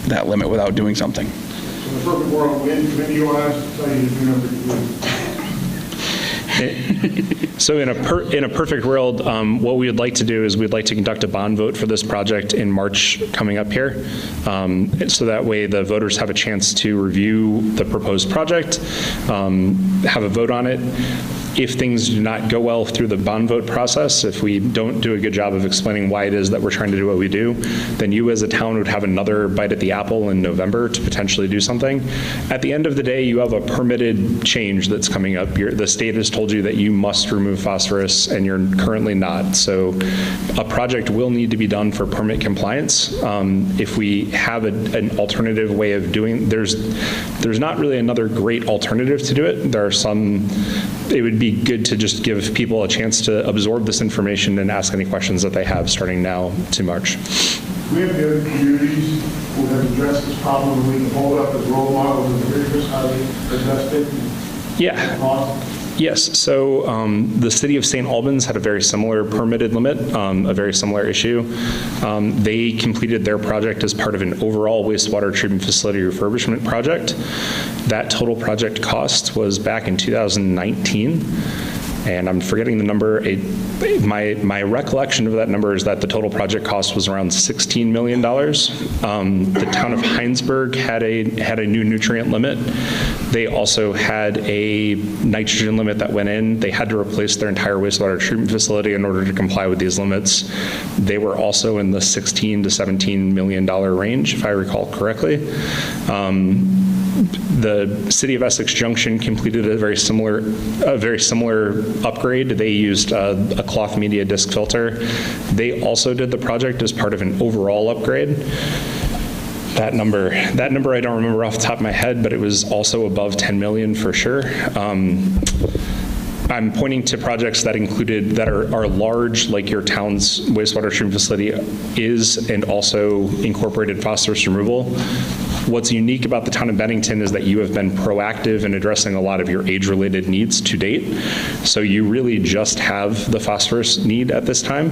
that limit without doing something. So in the perfect world, when do you want us to tell you to do number 2? So in a perfect world, what we would like to do is we'd like to conduct a bond vote for this project in March coming up here. So that way the voters have a chance to review the proposed project, have a vote on it. If things do not go well through the bond vote process, if we don't do a good job of explaining why it is that we're trying to do what we do, then you as a town would have another bite at the apple in November to potentially do something. At the end of the day, you have a permitted change that's coming up. The state has told you that you must remove phosphorus, and you're currently not. So a project will need to be done for permit compliance. If we have an alternative way of doing, there's not really another great alternative to do it. There are some. It would be good to just give people a chance to absorb this information and ask any questions that they have starting now to March. we have the other communities who have addressed this problem, and we can hold up as role models and figures how they addressed it? Yeah. Yes, so the city of St. Albans had a very similar permitted limit, a very similar issue. They completed their project as part of an overall wastewater treatment facility refurbishment project. That total project cost was back in 2019, and I'm forgetting the number. My recollection of that number is that the total project cost was around $16 million. The town of Heinsberg had a new nutrient limit. They also had a nitrogen limit that went in. They had to replace their entire wastewater treatment facility in order to comply with these limits. They were also in the $16 to $17 million range, if I recall correctly. The City of Essex Junction completed a very similar upgrade. They used a cloth media disc filter. They also did the project as part of an overall upgrade. That number I don't remember off the top of my head, but it was also above 10 million for sure. I'm pointing to projects that are large, like your town's wastewater treatment facility is, and also incorporated phosphorus removal. What's unique about the town of Bennington is that you have been proactive in addressing a lot of your age-related needs to date. So you really just have the phosphorus need at this time.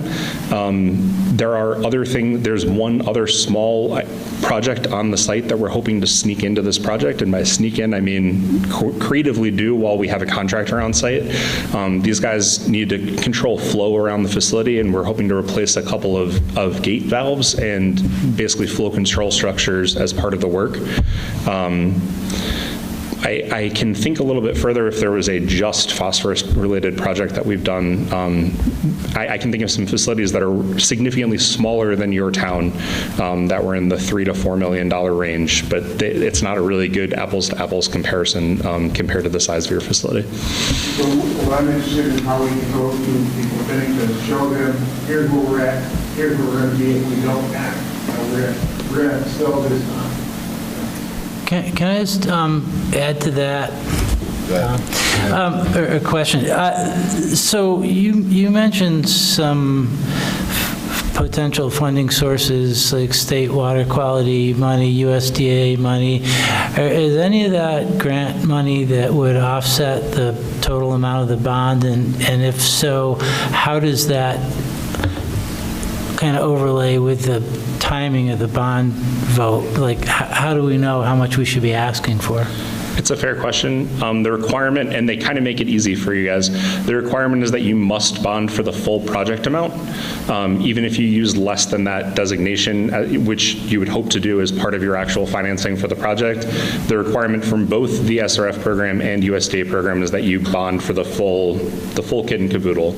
There are other things. There's one other small project on the site that we're hoping to sneak into this project, and by sneak in, I mean creatively do while we have a contractor on site. These guys need to control flow around the facility, and we're hoping to replace a couple of gate valves and basically flow control structures as part of the work. I can think a little bit further if there was a just phosphorus-related project that we've done. I can think of some facilities that are significantly smaller than your town that were in the $3 to $4 million range, but it's not a really good apples-to-apples comparison compared to the size of your facility. So what I'm interested in how we can go to people in Bennington, show them, here's where we're at, here's where we're going to be if we don't act. We're going to sell this on. Can I just add to that a question? So you mentioned some potential funding sources like state water quality money, USDA money. Is any of that grant money that would offset the total amount of the bond? And if so, how does that kind of overlay with the timing of the bond vote? Like, how do we know how much we should be asking for? It's a fair question. The requirement, and they kind of make it easy for you guys, the requirement is that you must bond for the full project amount, even if you use less than that designation, which you would hope to do as part of your actual financing for the project. The requirement from both the SRF program and USDA program is that you bond for the full kit and caboodle.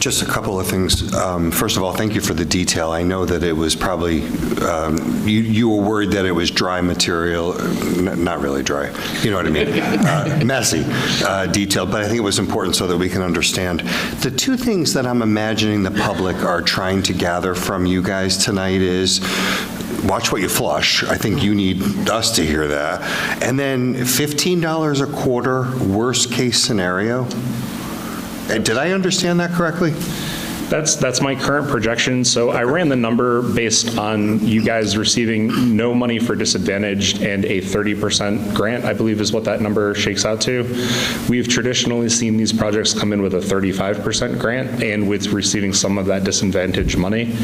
Just a couple of things. First of all, thank you for the detail. I know that it was probably, you were worried that it was dry material, not really dry, you know what I mean, messy, detailed, but I think it was important so that we can understand. The two things that I'm imagining the public are trying to gather from you guys tonight is, watch what you flush. I think you need us to hear that. And then $15 a quarter, worst case scenario. Did I understand that correctly? That's my current projection. So I ran the number based on you guys receiving no money for disadvantaged and a 30% grant, I believe is what that number shakes out to. We've traditionally seen these projects come in with a 35% grant and with receiving some of that disadvantaged money,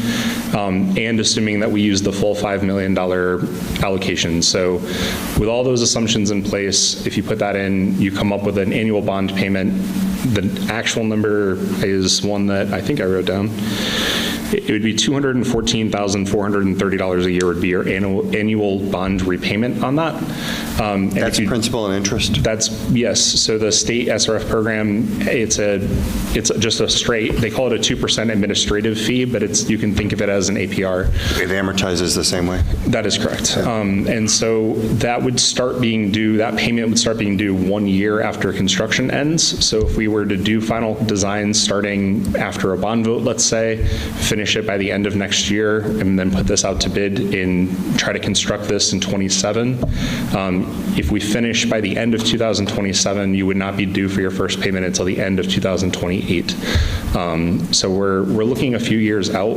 and assuming that we use the full $5 million allocation. So with all those assumptions in place, if you put that in, you come up with an annual bond payment. The actual number is one that I think I wrote down. It would be $214,430 a year would be your annual bond repayment on that. That's principal and interest? Yes. So the state SRF program, it's just a straight, they call it a 2% administrative fee, but you can think of it as an APR. It amortizes the same way? That is correct. And so that would start being due, that payment would start being due 1 year after construction ends. So if we were to do final designs starting after a bond vote, let's say, finish finish it by the end of next year and then put this out to bid and try to construct this in 27. If we finish by the end of 2027, you would not be due for your first payment until the end of 2028. So we're looking a few years out,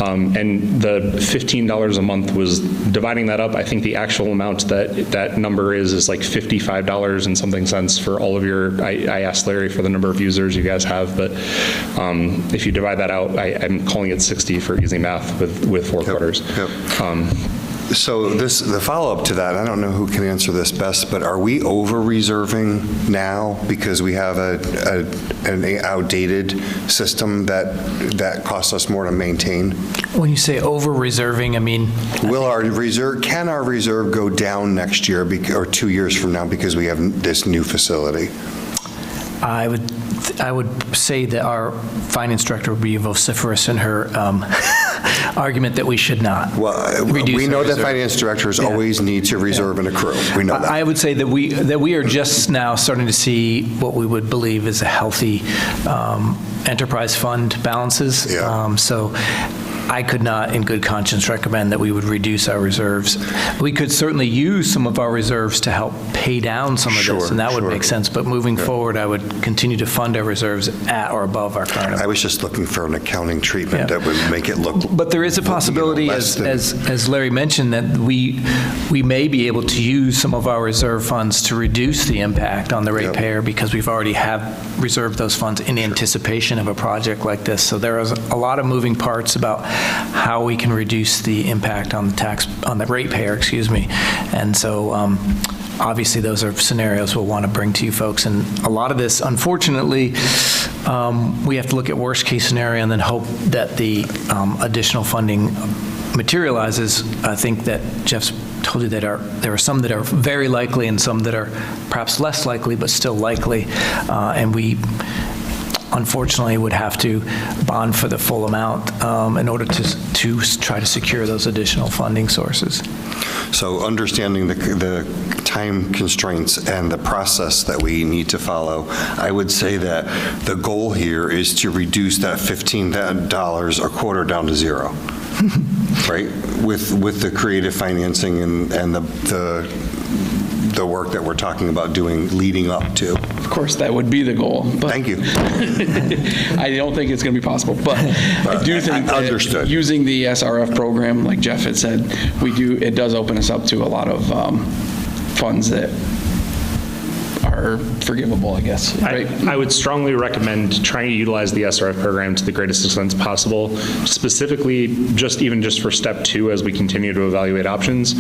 and the $15 a month was dividing that up. I think the actual amount that number is like $55 and something cents for all of your, I asked Larry for the number of users you guys have, but if you divide that out, I'm calling it 60 for easy math with 4 quarters. So the follow-up to that, I don't know who can answer this best, but are we over-reserving now because we have an outdated system that costs us more to maintain? When you say over-reserving, I mean... Can our reserve go down next year or 2 years from now because we have this new facility? I would say that our finance director would be vociferous in her argument that we should not. Well, we know that finance directors always need to reserve and accrue. We know that. I would say that we are just now starting to see what we would believe is a healthy enterprise fund balances. So I could not, in good conscience, recommend that we would reduce our reserves. We could certainly use some of our reserves to help pay down some of this, and that would make sense. But moving forward, I would continue to fund our reserves at or above our current amount. I was just looking for an accounting treatment that would make it look. But there is a possibility, as Larry mentioned, that we may be able to use some of our reserve funds to reduce the impact on the ratepayer because we've already have reserved those funds in anticipation of a project like this. So there is a lot of moving parts about how we can reduce the impact on the ratepayer, and so obviously those are scenarios we'll want to bring to you folks, and a lot of this, unfortunately, we have to look at worst case scenario and then hope that the additional funding materializes. I think that Jeff's told you that there are some that are very likely and some that are perhaps less likely but still likely, and we unfortunately would have to bond for the full amount in order to try to secure those additional funding sources. So understanding the time constraints and the process that we need to follow, I would say that the goal here is to reduce that $15 a quarter down to zero, right? With the creative financing and the work that we're talking about doing leading up to. Of course, that would be the goal. But thank you. I don't think it's going to be possible, but I do think that using the SRF program, like Jeff had said, it does open us up to a lot of funds that are forgivable, I guess. Right? I would strongly recommend trying to utilize the SRF program to the greatest extent possible, specifically even just for step 2 as we continue to evaluate options.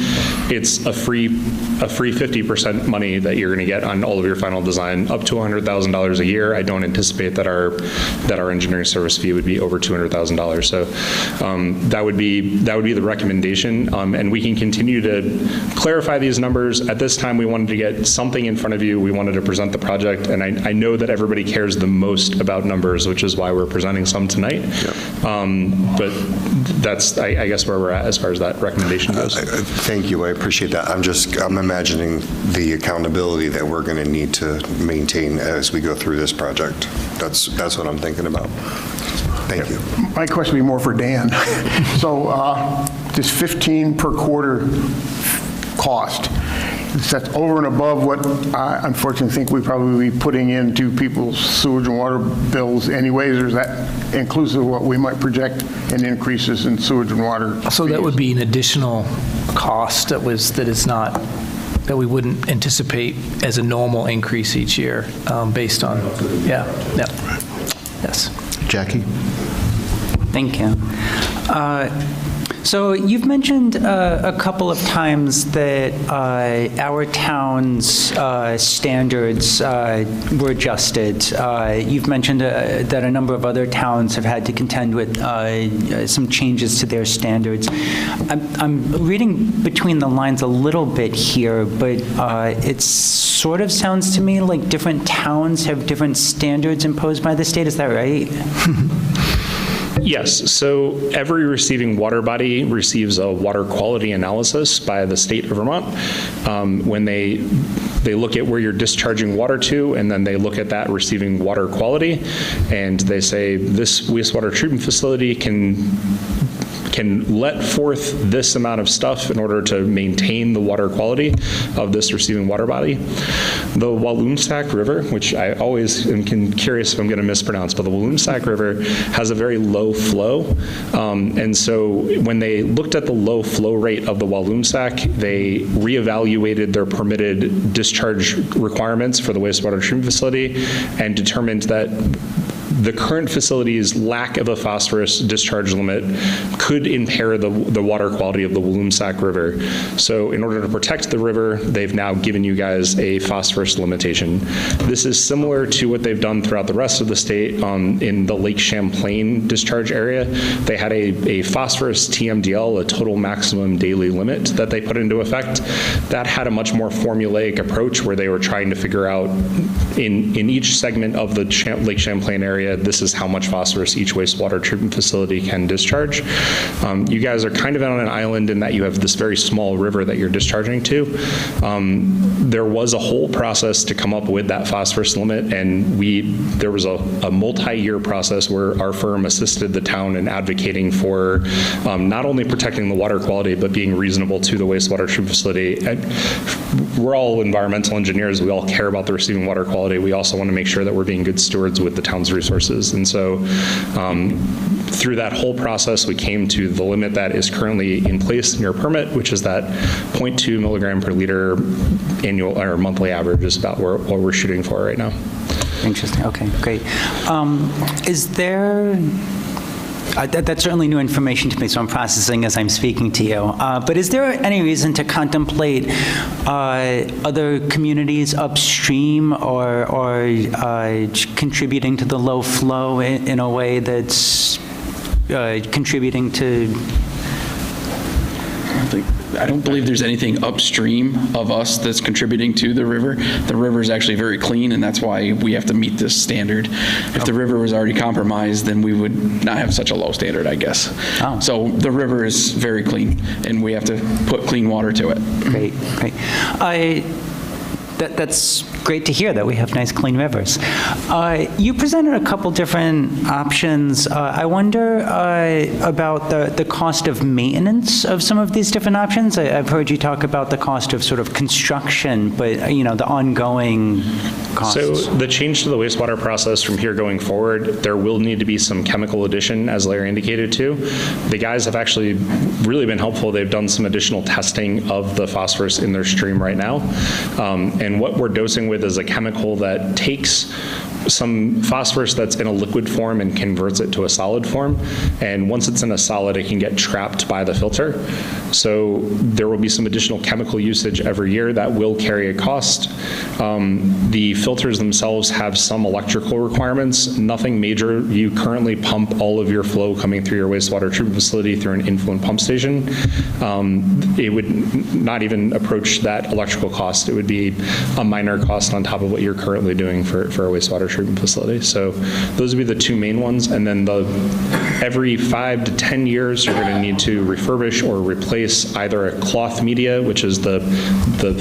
It's a free 50% money that you're going to get on all of your final design, up to $100,000 a year. I don't anticipate that our engineering service fee would be over $200,000. So that would be the recommendation, and we can continue to clarify these numbers. At this time, we wanted to get something in front of you. We wanted to present the project, and I know that everybody cares the most about numbers, which is why we're presenting some tonight. But that's, I guess, where we're at as far as that recommendation goes. Thank you. I appreciate that. I'm imagining the accountability that we're going to need to maintain as we go through this project. That's what I'm thinking about. Thank you. My question would be more for Dan. So this 15 per quarter cost, that's over and above what I unfortunately think we probably be putting into people's sewage and water bills anyways, or is that inclusive of what we might project in increases in sewage and water So fees? that would be an additional cost that we wouldn't anticipate as a normal increase each year based on, yes. Jackie? Thank you. So you've mentioned a couple of times that our town's standards were adjusted. You've mentioned that a number of other towns have had to contend with some changes to their standards. I'm reading between the lines a little bit here, but it sort of sounds to me like different towns have different standards imposed by the state. Is that right? Yes, so every receiving water body receives a water quality analysis by the state of Vermont. When they look at where you're discharging water to, and then they look at that receiving water quality, and they say this wastewater treatment facility can let forth this amount of stuff in order to maintain the water quality of this receiving water body. The Walloomsac River, which I always am curious if I'm going to mispronounce, but the Walloomsac River has a very low flow. And so when they looked at the low flow rate of the Walloomsac, they reevaluated their permitted discharge requirements for the wastewater treatment facility and determined that the current facility's lack of a phosphorus discharge limit could impair the water quality of the Walloomsac River. So in order to protect the river, they've now given you guys a phosphorus limitation. This is similar to what they've done throughout the rest of the state in the Lake Champlain discharge area. They had a phosphorus TMDL, a total maximum daily limit that they put into effect. That had a much more formulaic approach where they were trying to figure out in each segment of the Lake Champlain area, this is how much phosphorus each wastewater treatment facility can discharge. You guys are kind of on an island in that you have this very small river that you're discharging to. There was a whole process to come up with that phosphorus limit, and there was a multi-year process where our firm assisted the town in advocating for not only protecting the water quality, but being reasonable to the wastewater treatment facility. We're all environmental engineers. We all care about the receiving water quality. We also want to make sure that we're being good stewards with the town's resources. And so through that whole process, we came to the limit that is currently in place in your permit, which is that 0.2 milligram per liter annual or monthly average is about what we're shooting for right now. Interesting. Okay, great. Is there... that's certainly new information to me, so I'm processing as I'm speaking to you. But is there any reason to contemplate other communities upstream or contributing to the low flow in a way that's contributing to... I don't believe there's anything upstream of us that's contributing to the river. The river is actually very clean, and that's why we have to meet this standard. If the river was already compromised, then we would not have such a low standard, I guess. Oh. So the river is very clean, and we have to put clean water to it. Great, great. That's great to hear that we have nice, clean rivers. You presented a couple different options. I wonder about the cost of maintenance of some of these different options. I've heard you talk about the cost of sort of construction, but the ongoing costs. So the change to the wastewater process from here going forward, there will need to be some chemical addition, as Larry indicated too. The guys have actually really been helpful. They've done some additional testing of the phosphorus in their stream right now. And what we're dosing with is a chemical that takes some phosphorus that's in a liquid form and converts it to a solid form. And once it's in a solid, it can get trapped by the filter. So there will be some additional chemical usage every year that will carry a cost. The filters themselves have some electrical requirements, nothing major. You currently pump all of your flow coming through your wastewater treatment facility through an influent pump station. It would not even approach that electrical cost. It would be a minor cost on top of what you're currently doing for a wastewater treatment facility. So those would be the two main ones. And then every 5 to 10 years, you're going to need to refurbish or replace either a cloth media, which is the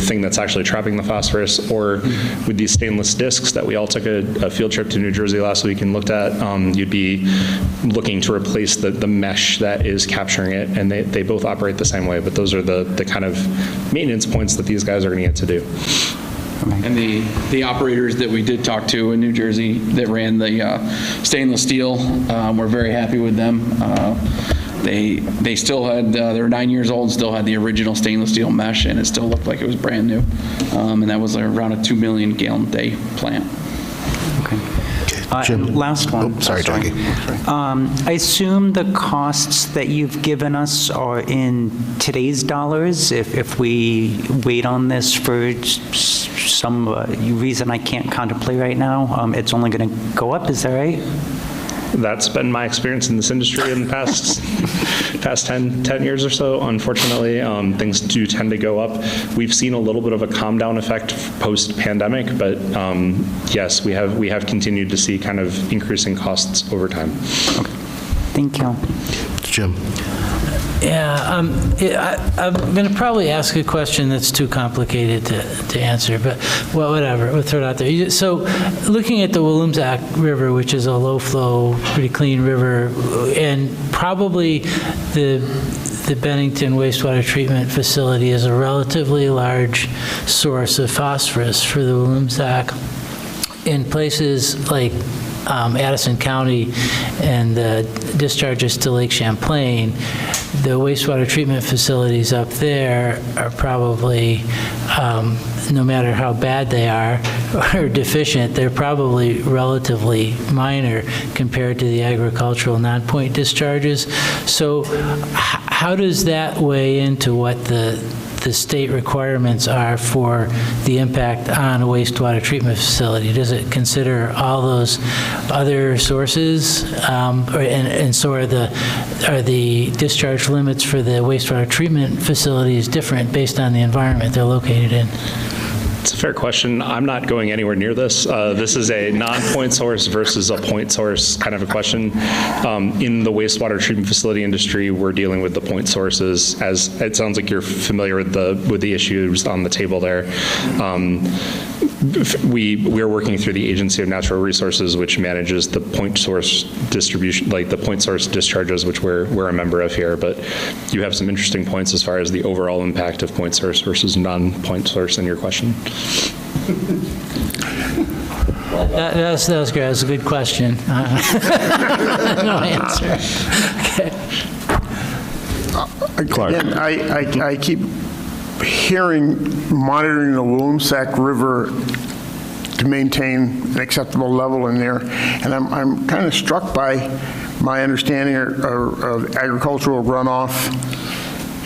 thing that's actually trapping the phosphorus, or with these stainless discs that we all took a field trip to New Jersey last week and looked at, you'd be looking to replace the mesh that is capturing it. And they both operate the same way, but those are the kind of maintenance points that these guys are going to get to do. And the operators that we did talk to in New Jersey that ran the stainless steel, we're very happy with them. They still had, they were 9 years old, still had the original stainless steel mesh, and it still looked like it was brand new. And that was around a 2 million gallon day plant. Okay. Last one. Sorry, Jackie. I assume the costs that you've given us are in today's dollars. If we wait on this for some reason I can't contemplate right now, it's only going to go up. Is that right? That's been my experience in this industry in the past 10 years or so. Unfortunately, things do tend to go up. We've seen a little bit of a calm down effect post-pandemic, but yes, we have continued to see kind of increasing costs over time. Okay. Thank you. Jim. Yeah, I'm going to probably ask a question that's too complicated to answer, but well, whatever, we'll throw it out there. So looking at the Williamsack River, which is a low-flow, pretty clean river, and probably the Bennington wastewater treatment facility is a relatively large source of phosphorus for the Williamsack. In places like Addison County and the discharges to Lake Champlain, the wastewater treatment facilities up there are probably, no matter how bad they are or deficient, they're probably relatively minor compared to the agricultural non-point discharges. So how does that weigh into what the state requirements are for the impact on a wastewater treatment facility? Does it consider all those other sources? And so are the discharge limits for the wastewater treatment facilities different based on the environment they're located in? It's a fair question. I'm not going anywhere near this. This is a non-point source versus a point source kind of a question. In the wastewater treatment facility industry, we're dealing with the point sources, as it sounds like you're familiar with the issues on the table there. We're working through the Agency of Natural Resources, which manages the point source distribution, like the point source discharges, which we're a member of here. But you have some interesting points as far as the overall impact of point source versus non-point source in your question. That was great. That was a good question. No answer. Okay. Clark. Again, I keep hearing monitoring the Williamsack River to maintain an acceptable level in there, and I'm kind of struck by my understanding of agricultural runoff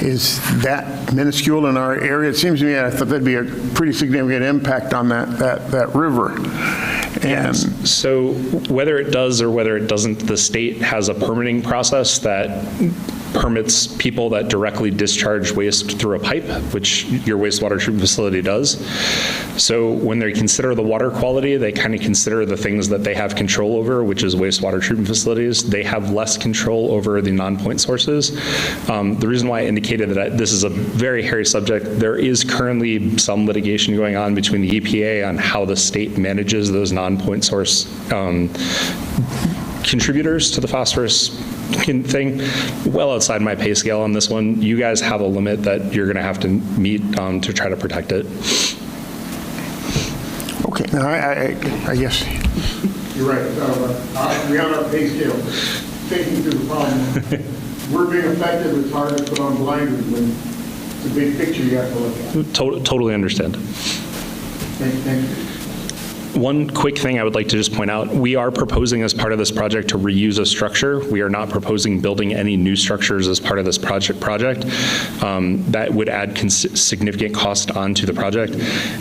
is that minuscule in our area. It seems to me I thought that'd be a pretty significant impact on that river. And yes. So whether it does or whether it doesn't, the state has a permitting process that permits people that directly discharge waste through a pipe, which your wastewater treatment facility does. So when they consider the water quality, they kind of consider the things that they have control over, which is wastewater treatment facilities. They have less control over the non-point sources. The reason why I indicated that this is a very hairy subject, there is currently some litigation going on between the EPA on how the state manages those non-point source contributors to the phosphorus thing. Well outside my pay scale on this one. You guys have a limit that you're going to have to meet to try to protect it. Okay, now I guess you're right. We have our pay scale. Thinking through the problem, we're being effective. It's hard to put on blinders when it's a big picture you have to look at. Totally understand. Thank you. One quick thing I would like to just point out, we are proposing as part of this project to reuse a structure. We are not proposing building any new structures as part of this project. That would add significant cost onto the project.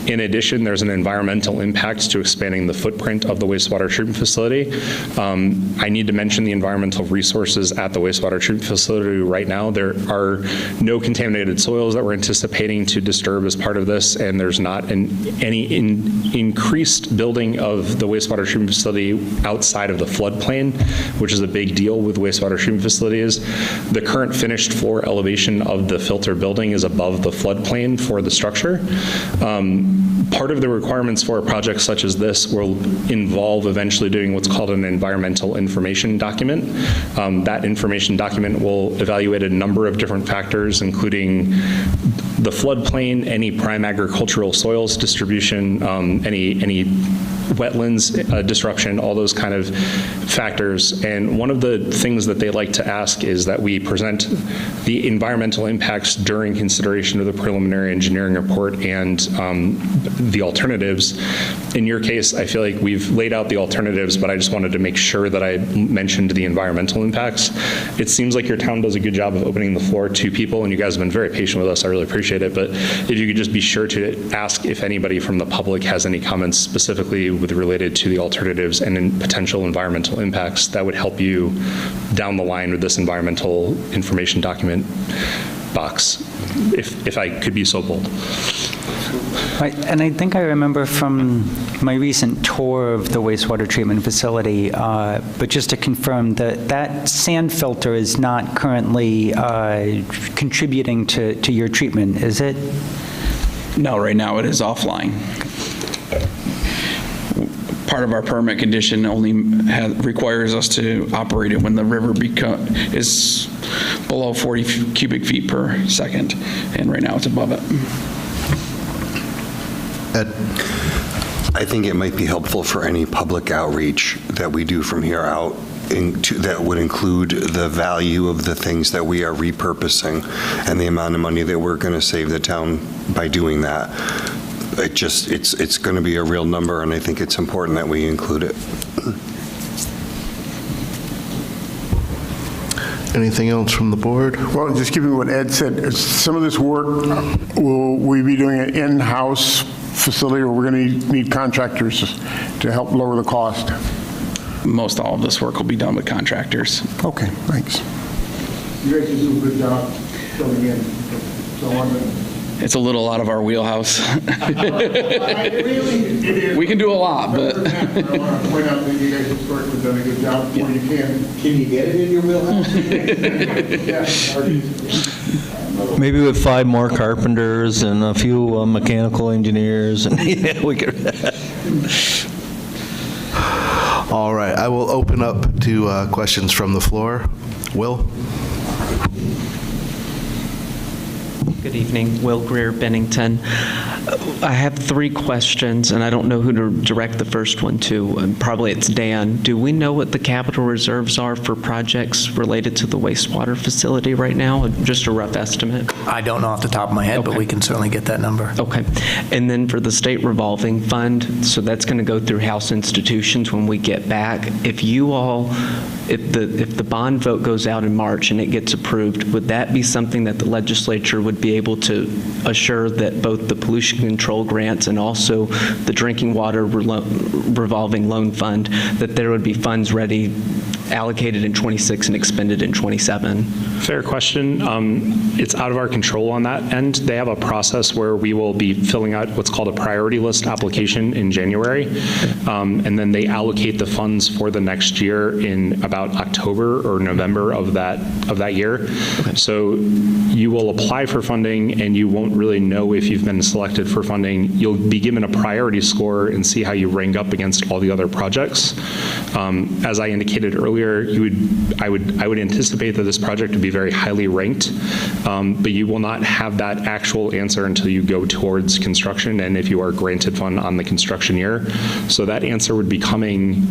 In addition, there's an environmental impact to expanding the footprint of the wastewater treatment facility. I need to mention the environmental resources at the wastewater treatment facility right now. There are no contaminated soils that we're anticipating to disturb as part of this, and there's not any increased building of the wastewater treatment facility outside of the floodplain, which is a big deal with wastewater treatment facilities. The current finished floor elevation of the filter building is above the floodplain for the structure. Part of the requirements for a project such as this will involve eventually doing what's called an environmental information document. That information document will evaluate a number of different factors, including the floodplain, any prime agricultural soils distribution, any wetlands disruption, all those kind of factors. And one of the things that they like to ask is that we present the environmental impacts during consideration of the preliminary engineering report and the alternatives. In your case, I feel like we've laid out the alternatives, but I just wanted to make sure that I mentioned the environmental impacts. It seems like your town does a good job of opening the floor to people, and you guys have been very patient with us. I really appreciate it. But if you could just be sure to ask if anybody from the public has any comments specifically with related to the alternatives and in potential environmental impacts, that would help you down the line with this environmental information document box, if I could be so bold. Right, and I think I remember from my recent tour of the wastewater treatment facility, but just to confirm, that sand filter is not currently contributing to your treatment, is it? No, right now it is offline. Part of our permit condition only requires us to operate it when the river is below 40 cubic feet per second, and right now it's above it. Ed? I think it might be helpful for any public outreach that we do from here out that would include the value of the things that we are repurposing and the amount of money that we're going to save the town by doing that. It's going to be a real number, and I think it's important that we include it. Anything else from the board? Well, just giving what Ed said, some of this work, will we be doing an in-house facility, or we're going to need contractors to help lower the cost? Most all of this work will be done with contractors. Okay, thanks. You guys do a good job filling in. So it's a little out of our wheelhouse. We can do a lot, but. I want to point out that you guys have historically done a good job where you can. Can you get it in your wheelhouse? Maybe with 5 more carpenters and a few mechanical engineers, and yeah, we could. All right, I will open up to questions from the floor. Will? Good evening, Will Greer, Bennington. I have 3 questions, and I don't know who to direct the first one to. Probably it's Dan. Do we know what the capital reserves are for projects related to the wastewater facility right now? Just a rough estimate. I don't know off the top of my head, but we can certainly get that number. Okay. And then for the state revolving fund, so that's going to go through House institutions when we get back. If the bond vote goes out in March and it gets approved, would that be something that the legislature would be able to assure that both the pollution control grants and also the drinking water revolving loan fund, that there would be funds ready, allocated in 26 and expended in 27? Fair question. It's out of our control on that end. They have a process where we will be filling out what's called a priority list application in January, and then they allocate the funds for the next year in about October or November of that year. Okay. So you will apply for funding, and you won't really know if you've been selected for funding. You'll be given a priority score and see how you rank up against all the other projects. As I indicated earlier, I would anticipate that this project would be very highly ranked, but you will not have that actual answer until you go towards construction and if you are granted fund on the construction year. So that answer would be coming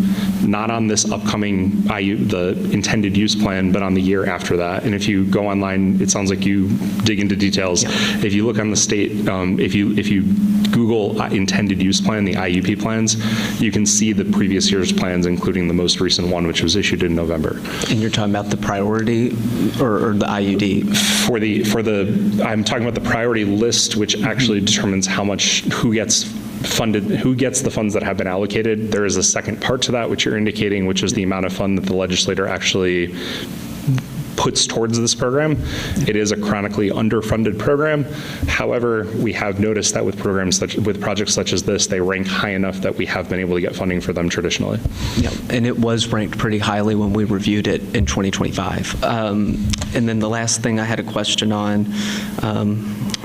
not on this upcoming the intended use plan, but on the year after that. And if you go online, it sounds like you dig into details. Yeah. If you look on the state, if you Google intended use plan, the IUP plans, you can see the previous year's plans, including the most recent one, which was issued in November. And you're talking about the priority or the IUD? I'm talking about the priority list, which actually determines who gets funded, who gets the funds that have been allocated. There is a second part to that, which you're indicating, which is the amount of fund that the legislator actually puts towards this program. It is a chronically underfunded program. However, we have noticed that with projects such as this, they rank high enough that we have been able to get funding for them traditionally. Yeah, and it was ranked pretty highly when we reviewed it in 2025. And then the last thing I had a question on,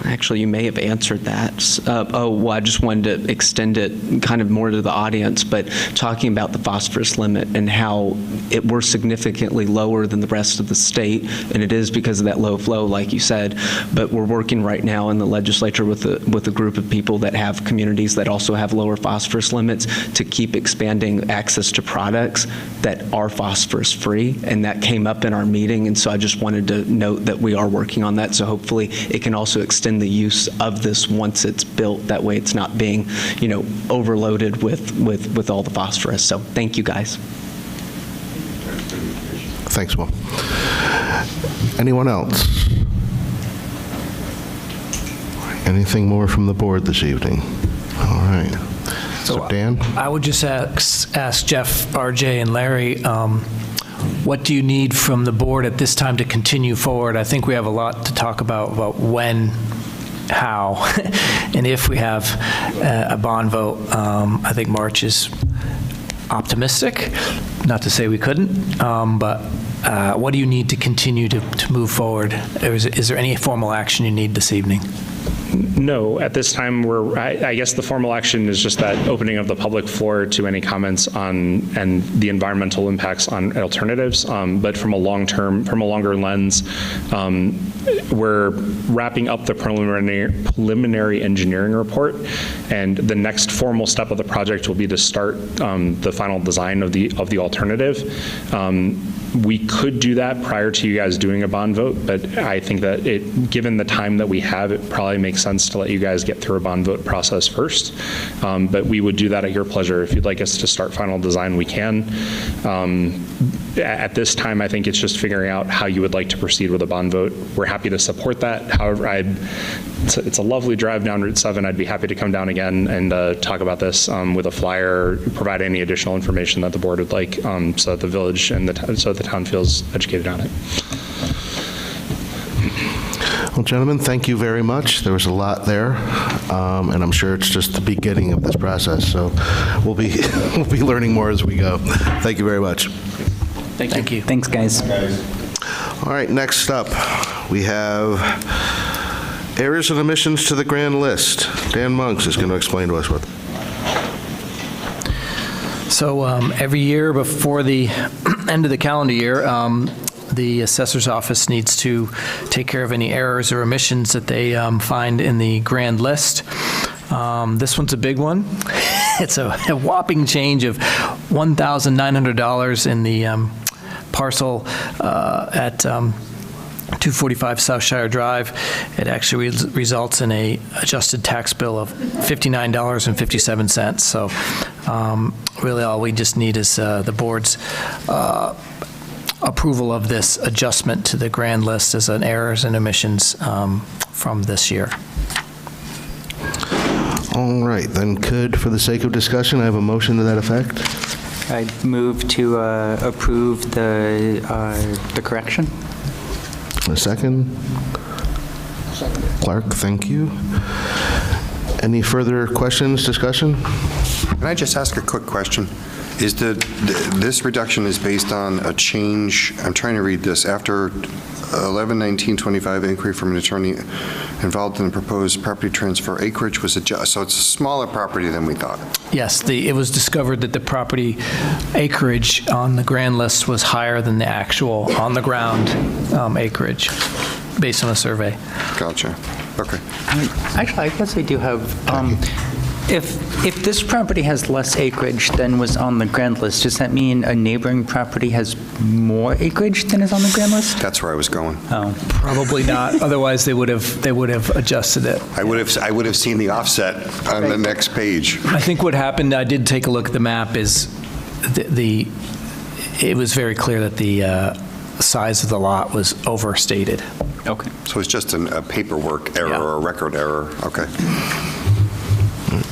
actually, you may have answered that. I just wanted to extend it kind of more to the audience, but talking about the phosphorus limit and how we're significantly lower than the rest of the state, and it is because of that low flow, like you said, but we're working right now in the legislature with a group of people that have communities that also have lower phosphorus limits to keep expanding access to products that are phosphorus free, and that came up in our meeting, and so I just wanted to note that we are working on that, so hopefully it can also extend the use of this once it's built. That way it's not being, overloaded with all the phosphorus. So thank you, guys. Thanks, Will. Anyone else? Anything more from the board this evening? All right. So Dan? I would just ask Jeff, RJ, and Larry, what do you need from the board at this time to continue forward? I think we have a lot to talk about when how and if we have a bond vote. I think March is optimistic, not to say we couldn't, but what do you need to continue to move forward? Is there any formal action you need this evening? No, at this time, I guess the formal action is just that opening of the public floor to any comments on and the environmental impacts on alternatives. But from a longer lens, we're wrapping up the preliminary engineering report, and the next formal step of the project will be to start the final design of the alternative. We could do that prior to you guys doing a bond vote, but I think that given the time that we have, it probably makes sense to let you guys get through a bond vote process first. But we would do that at your pleasure. If you'd like us to start final design, we can. At this time, I think it's just figuring out how you would like to proceed with a bond vote. We're happy to support that. However, it's a lovely drive down Route 7. I'd be happy to come down again and talk about this with a flyer, provide any additional information that the board would like, so that the village and so the town feels educated on it. Well, gentlemen, thank you very much. There was a lot there, and I'm sure it's just the beginning of this process. So we'll be learning more as we go. Thank you very much. Thank you. Thanks, guys. All right, next up, we have errors and omissions to the grand list. Dan Monks is going to explain to us what. So every year before the end of the calendar year, the assessor's office needs to take care of any errors or omissions that they find in the grand list. This one's a big one. It's a whopping change of $1,900 in the parcel at 245 South Shire Drive. It actually results in a adjusted tax bill of $59.57. So really all we just need is the board's approval of this adjustment to the grand list as an errors and omissions from this year. All right, then could, for the sake of discussion, I have a motion to that effect? I move to approve the correction. A second? Second. Clark, thank you. Any further questions, discussion? Can I just ask a quick question? Is this reduction is based on a change, I'm trying to read this, after 11/19/25 inquiry from an attorney involved in the proposed property transfer, acreage was adjusted, so it's a smaller property than we thought. Yes, it was discovered that the property acreage on the grand list was higher than the actual on-the-ground acreage, based on a survey. Gotcha. Okay. Actually, I guess I do have, if this property has less acreage than was on the grand list, does that mean a neighboring property has more acreage than is on the grand list? That's where I was going. Oh. Probably not. Otherwise, they would have adjusted it. I would have seen the offset on the next page. I think what happened, I did take a look at the map, is it was very clear that the size of the lot was overstated. Okay. So it's just a paperwork error or a record error. Okay.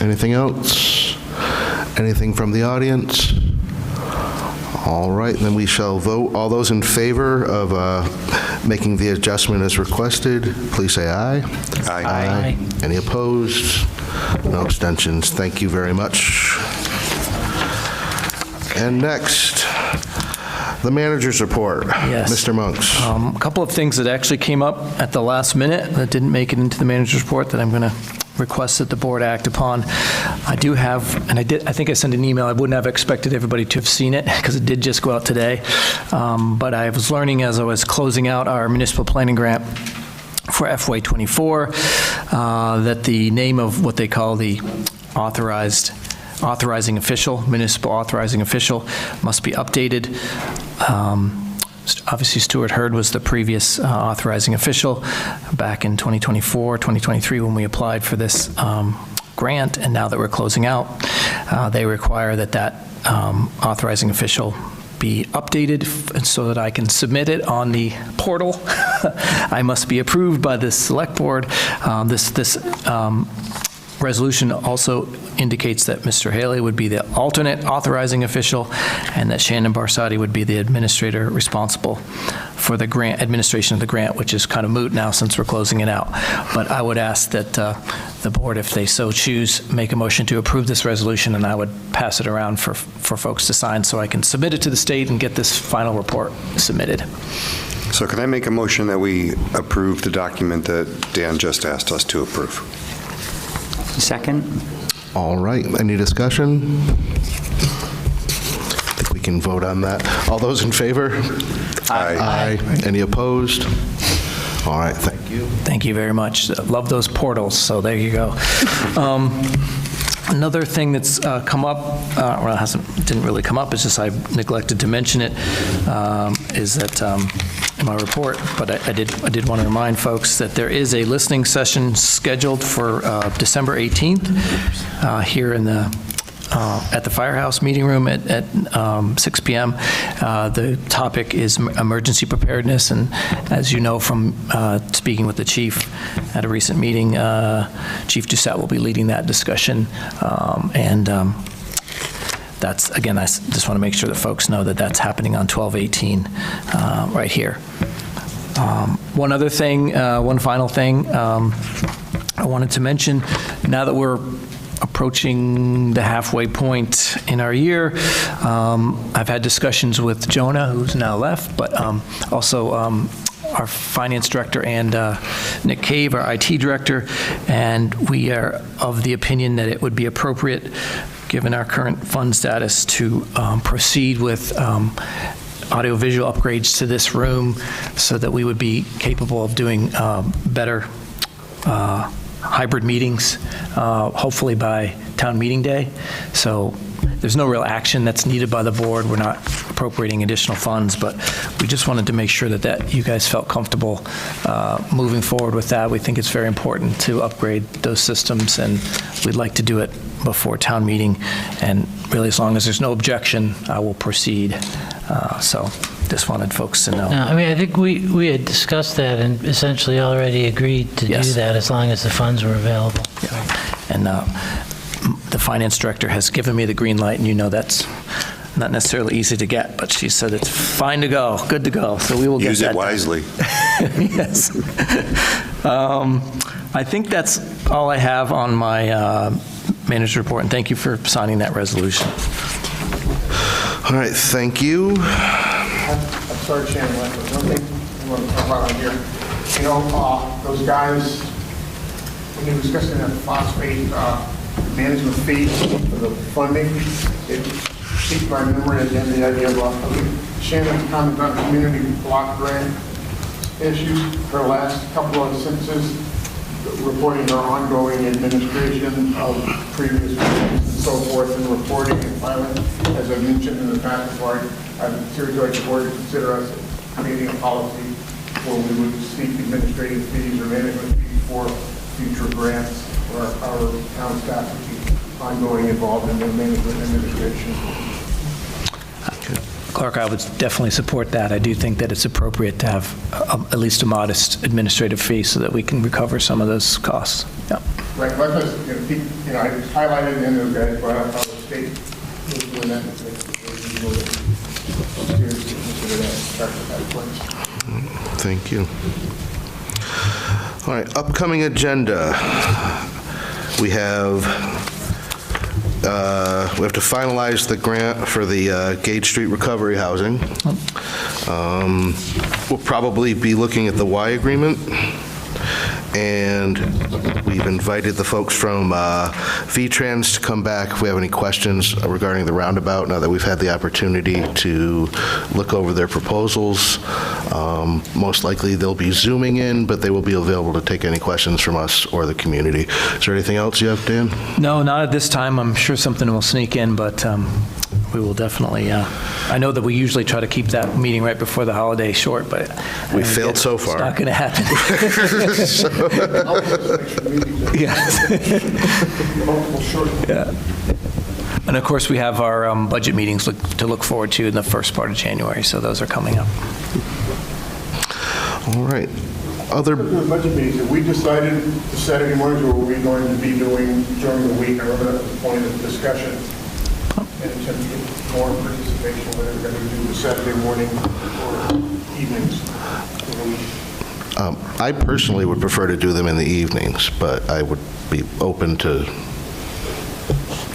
Anything else? Anything from the audience? All right, then we shall vote. All those in favor of making the adjustment as requested, please say aye. Aye. Aye. Any opposed? No abstentions. Thank you very much. And next, the manager's report. Yes. Mr. Monks. A couple of things that actually came up at the last minute that didn't make it into the manager's report that I'm going to request that the board act upon. I do have, and I think I sent an email. I wouldn't have expected everybody to have seen it because it did just go out today. But I was learning as I was closing out our municipal planning grant for FY24 that the name of what they call the authorizing official, municipal authorizing official, must be updated. Obviously, Stuart Hurd was the previous authorizing official back in 2024, 2023 when we applied for this grant, and now that we're closing out, they require that authorizing official be updated so that I can submit it on the portal. I must be approved by the select board. This resolution also indicates that Mr. Haley would be the alternate authorizing official and that Shannon Barsati would be the administrator responsible for the grant, administration of the grant, which is kind of moot now since we're closing it out. But I would ask that the board, if they so choose, make a motion to approve this resolution, and I would pass it around for folks to sign so I can submit it to the state and get this final report submitted. So can I make a motion that we approve the document that Dan just asked us to approve? Second. All right, any discussion? I think we can vote on that. All those in favor? Aye. Any opposed? All right, thank you. Thank you very much. Love those portals, so there you go. Another thing that's come up, well, didn't really come up, it's just I neglected to mention it, is that in my report, but I did want to remind folks that there is a listening session scheduled for December 18th here in the at the Firehouse Meeting Room at 6 p.m. The topic is emergency preparedness, and as you know from speaking with the chief at a recent meeting, Chief Doucette will be leading that discussion, and that's, again, I just want to make sure that folks know that that's happening on 12/18 right here. One other thing, one final thing I wanted to mention, now that we're approaching the halfway point in our year, I've had discussions with Jonah, who's now left, but also our finance director and Nick Cave, our IT director, and we are of the opinion that it would be appropriate, given our current fund status, to proceed with audiovisual upgrades to this room so that we would be capable of doing better hybrid meetings, hopefully by town meeting day. So there's no real action that's needed by the board. We're not appropriating additional funds, but we just wanted to make sure that you guys felt comfortable moving forward with that. We think it's very important to upgrade those systems, and we'd like to do it before town meeting. And really, as long as there's no objection, I will proceed. So just wanted folks to know. I mean, I think we had discussed that and essentially already agreed to do that as long as the funds were available. Yeah. And the finance director has given me the green light, and you know that's not necessarily easy to get, but she said it's fine to go, good to go. So we will get that. Use it wisely. Yes. I think that's all I have on my manager's report, and thank you for signing that resolution. All right, thank you. I'm sorry, Shannon, one thing I want to talk about on here. You know, those guys, when you were discussing that phosphate management fee for the funding, it piqued my memory again, the idea of Shannon's comment on community block grant issues. Her last couple of sentences reporting her ongoing administration of previous grants and so forth, and reporting and filing, as I mentioned in the past before, I'm seriously like the board to consider us creating a policy where we would seek administrative fees or management fees for future grants, or our town staff would be ongoing involved in the management administration. Clark, I would definitely support that. I do think that it's appropriate to have at least a modest administrative fee so that we can recover some of those costs. Yeah. Right, but I highlighted in those guys, but I thought the state was doing that. Thank you. All right, upcoming agenda. We have to finalize the grant for the Gage Street Recovery Housing. We'll probably be looking at the Y agreement, and we've invited the folks from V-Trans to come back if we have any questions regarding the roundabout, now that we've had the opportunity to look over their proposals. Most likely they'll be Zooming in, but they will be available to take any questions from us or the community. Is there anything else you have, Dan? No, not at this time. I'm sure something will sneak in, but we will definitely, I know that we usually try to keep that meeting right before the holiday short, but we failed so far. It's not going to happen. Yeah. And of course, we have our budget meetings to look forward to in the first part of January, so those are coming up. All right. Other, The budget meetings, have we decided the Saturday mornings, or are we going to be doing during the week? I remember that was a point of discussion. And in terms of getting more participation, whether we're going to do the Saturday morning or evenings of the week. I personally would prefer to do them in the evenings, but I would be open to,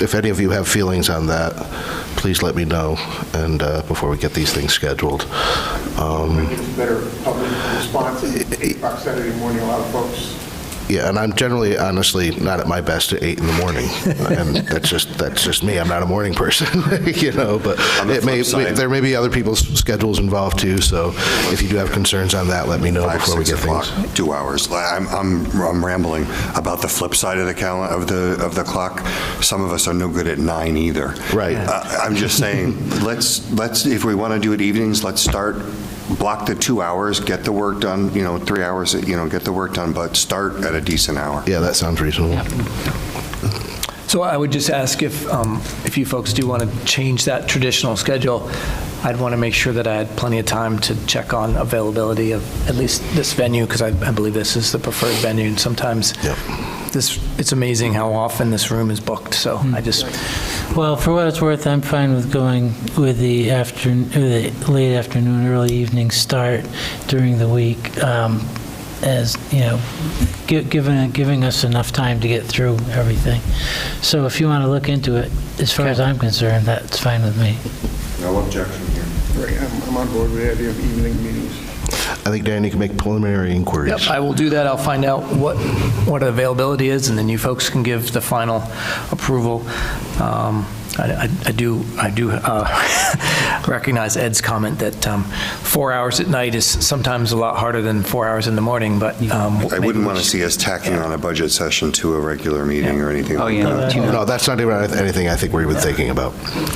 if any of you have feelings on that, please let me know, and before we get these things scheduled. It's better public response. 8 o'clock Saturday morning, a lot of folks. Yeah, and I'm generally, honestly, not at my best at 8 in the morning, and that's just me. I'm not a morning person, but there may be other people's schedules involved too, so if you do have concerns on that, let me know before we get things. 2 hours. I'm rambling about the flip side of the the clock. Some of us are no good at 9 either. Right. I'm just saying, let's if we want to do it evenings, let's block the 2 hours, get the work done, 3 hours, get the work done, but start at a decent hour. Yeah, that sounds reasonable. So I would just ask if you folks do want to change that traditional schedule, I'd want to make sure that I had plenty of time to check on availability of at least this venue, because I believe this is the preferred venue, and sometimes it's amazing how often this room is booked, so I just... Well, for what it's worth, I'm fine with going with the late afternoon, early evening start during the week, as, giving us enough time to get through everything. So if you want to look into it, as far as I'm concerned, that's fine with me. No objection here. Right, I'm on board with the idea of evening meetings. I think, Dan, you can make preliminary inquiries. Yep, I will do that. I'll find out what availability is, and then you folks can give the final approval. I do recognize Ed's comment that 4 hours at night is sometimes a lot harder than 4 hours in the morning, but... I wouldn't want to see us tacking on a budget session to a regular meeting or anything like that. No, that's not even anything I think we're even thinking about.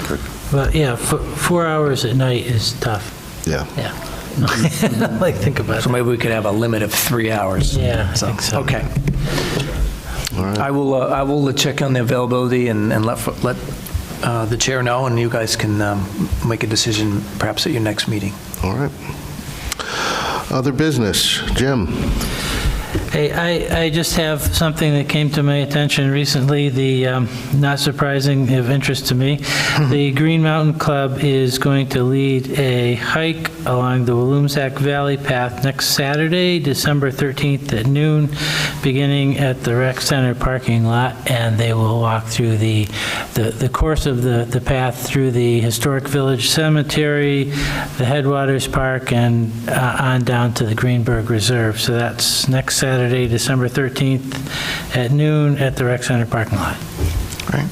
Good. But yeah, 4 hours at night is tough. Yeah. Yeah. Think about it. So maybe we could have a limit of 3 hours. Yeah, I think so. Okay. All right. I will check on the availability and let the chair know, and you guys can make a decision perhaps at your next meeting. All right. Other business. Jim. Hey, I just have something that came to my attention recently, not surprising, of interest to me. The Green Mountain Club is going to lead a hike along the Walloomsac Valley Path next Saturday, December 13th at noon, beginning at the Rec Center parking lot, and they will walk through the course of the path through the Historic Village Cemetery, the Headwaters Park, and on down to the Greenberg Reserve. So that's next Saturday, December 13th at noon at the Rec Center parking lot. All right.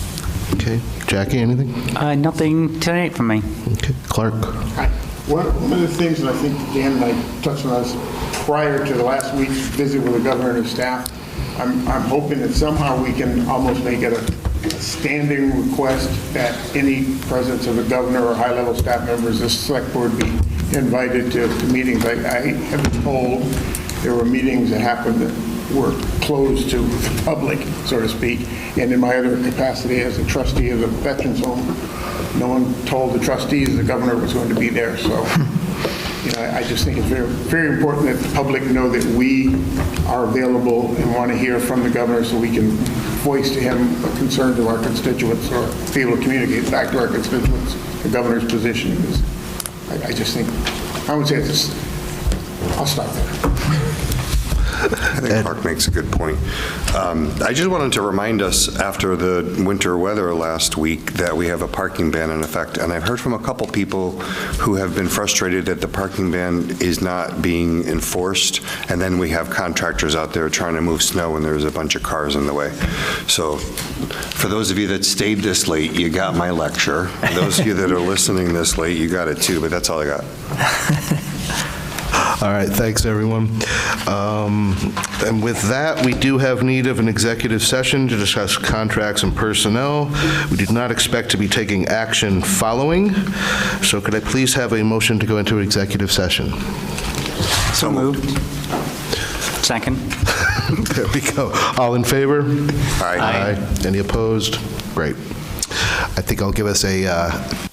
Okay. Jackie, anything? Nothing tonight from me. Okay. Clark? Hi. One of the things that I think Dan and I touched on is prior to the last week's visit with the governor and his staff, I'm hoping that somehow we can almost make it a standing request that any presence of the governor or high-level staff members of the select board be invited to meetings. I have been told there were meetings that happened that were closed to the public, so to speak, and in my other capacity as a trustee of the Veterans Home, no one told the trustees the governor was going to be there, so I just think it's very, very important that the public know that we are available and want to hear from the governor so we can voice to him a concern to our constituents or be able to communicate back to our constituents the governor's position is. I just think, I would say I'll stop there. I think Clark makes a good point. I just wanted to remind us after the winter weather last week that we have a parking ban in effect, and I've heard from a couple people who have been frustrated that the parking ban is not being enforced, and then we have contractors out there trying to move snow and there's a bunch of cars in the way. So for those of you that stayed this late, you got my lecture. Those of you that are listening this late, you got it too, but that's all I got. All right, thanks, everyone. And with that, we do have need of an executive session to discuss contracts and personnel. We did not expect to be taking action following, so could I please have a motion to go into executive session? So moved. Second. There we go. All in favor? Aye. Any opposed? Great. I think I'll give us a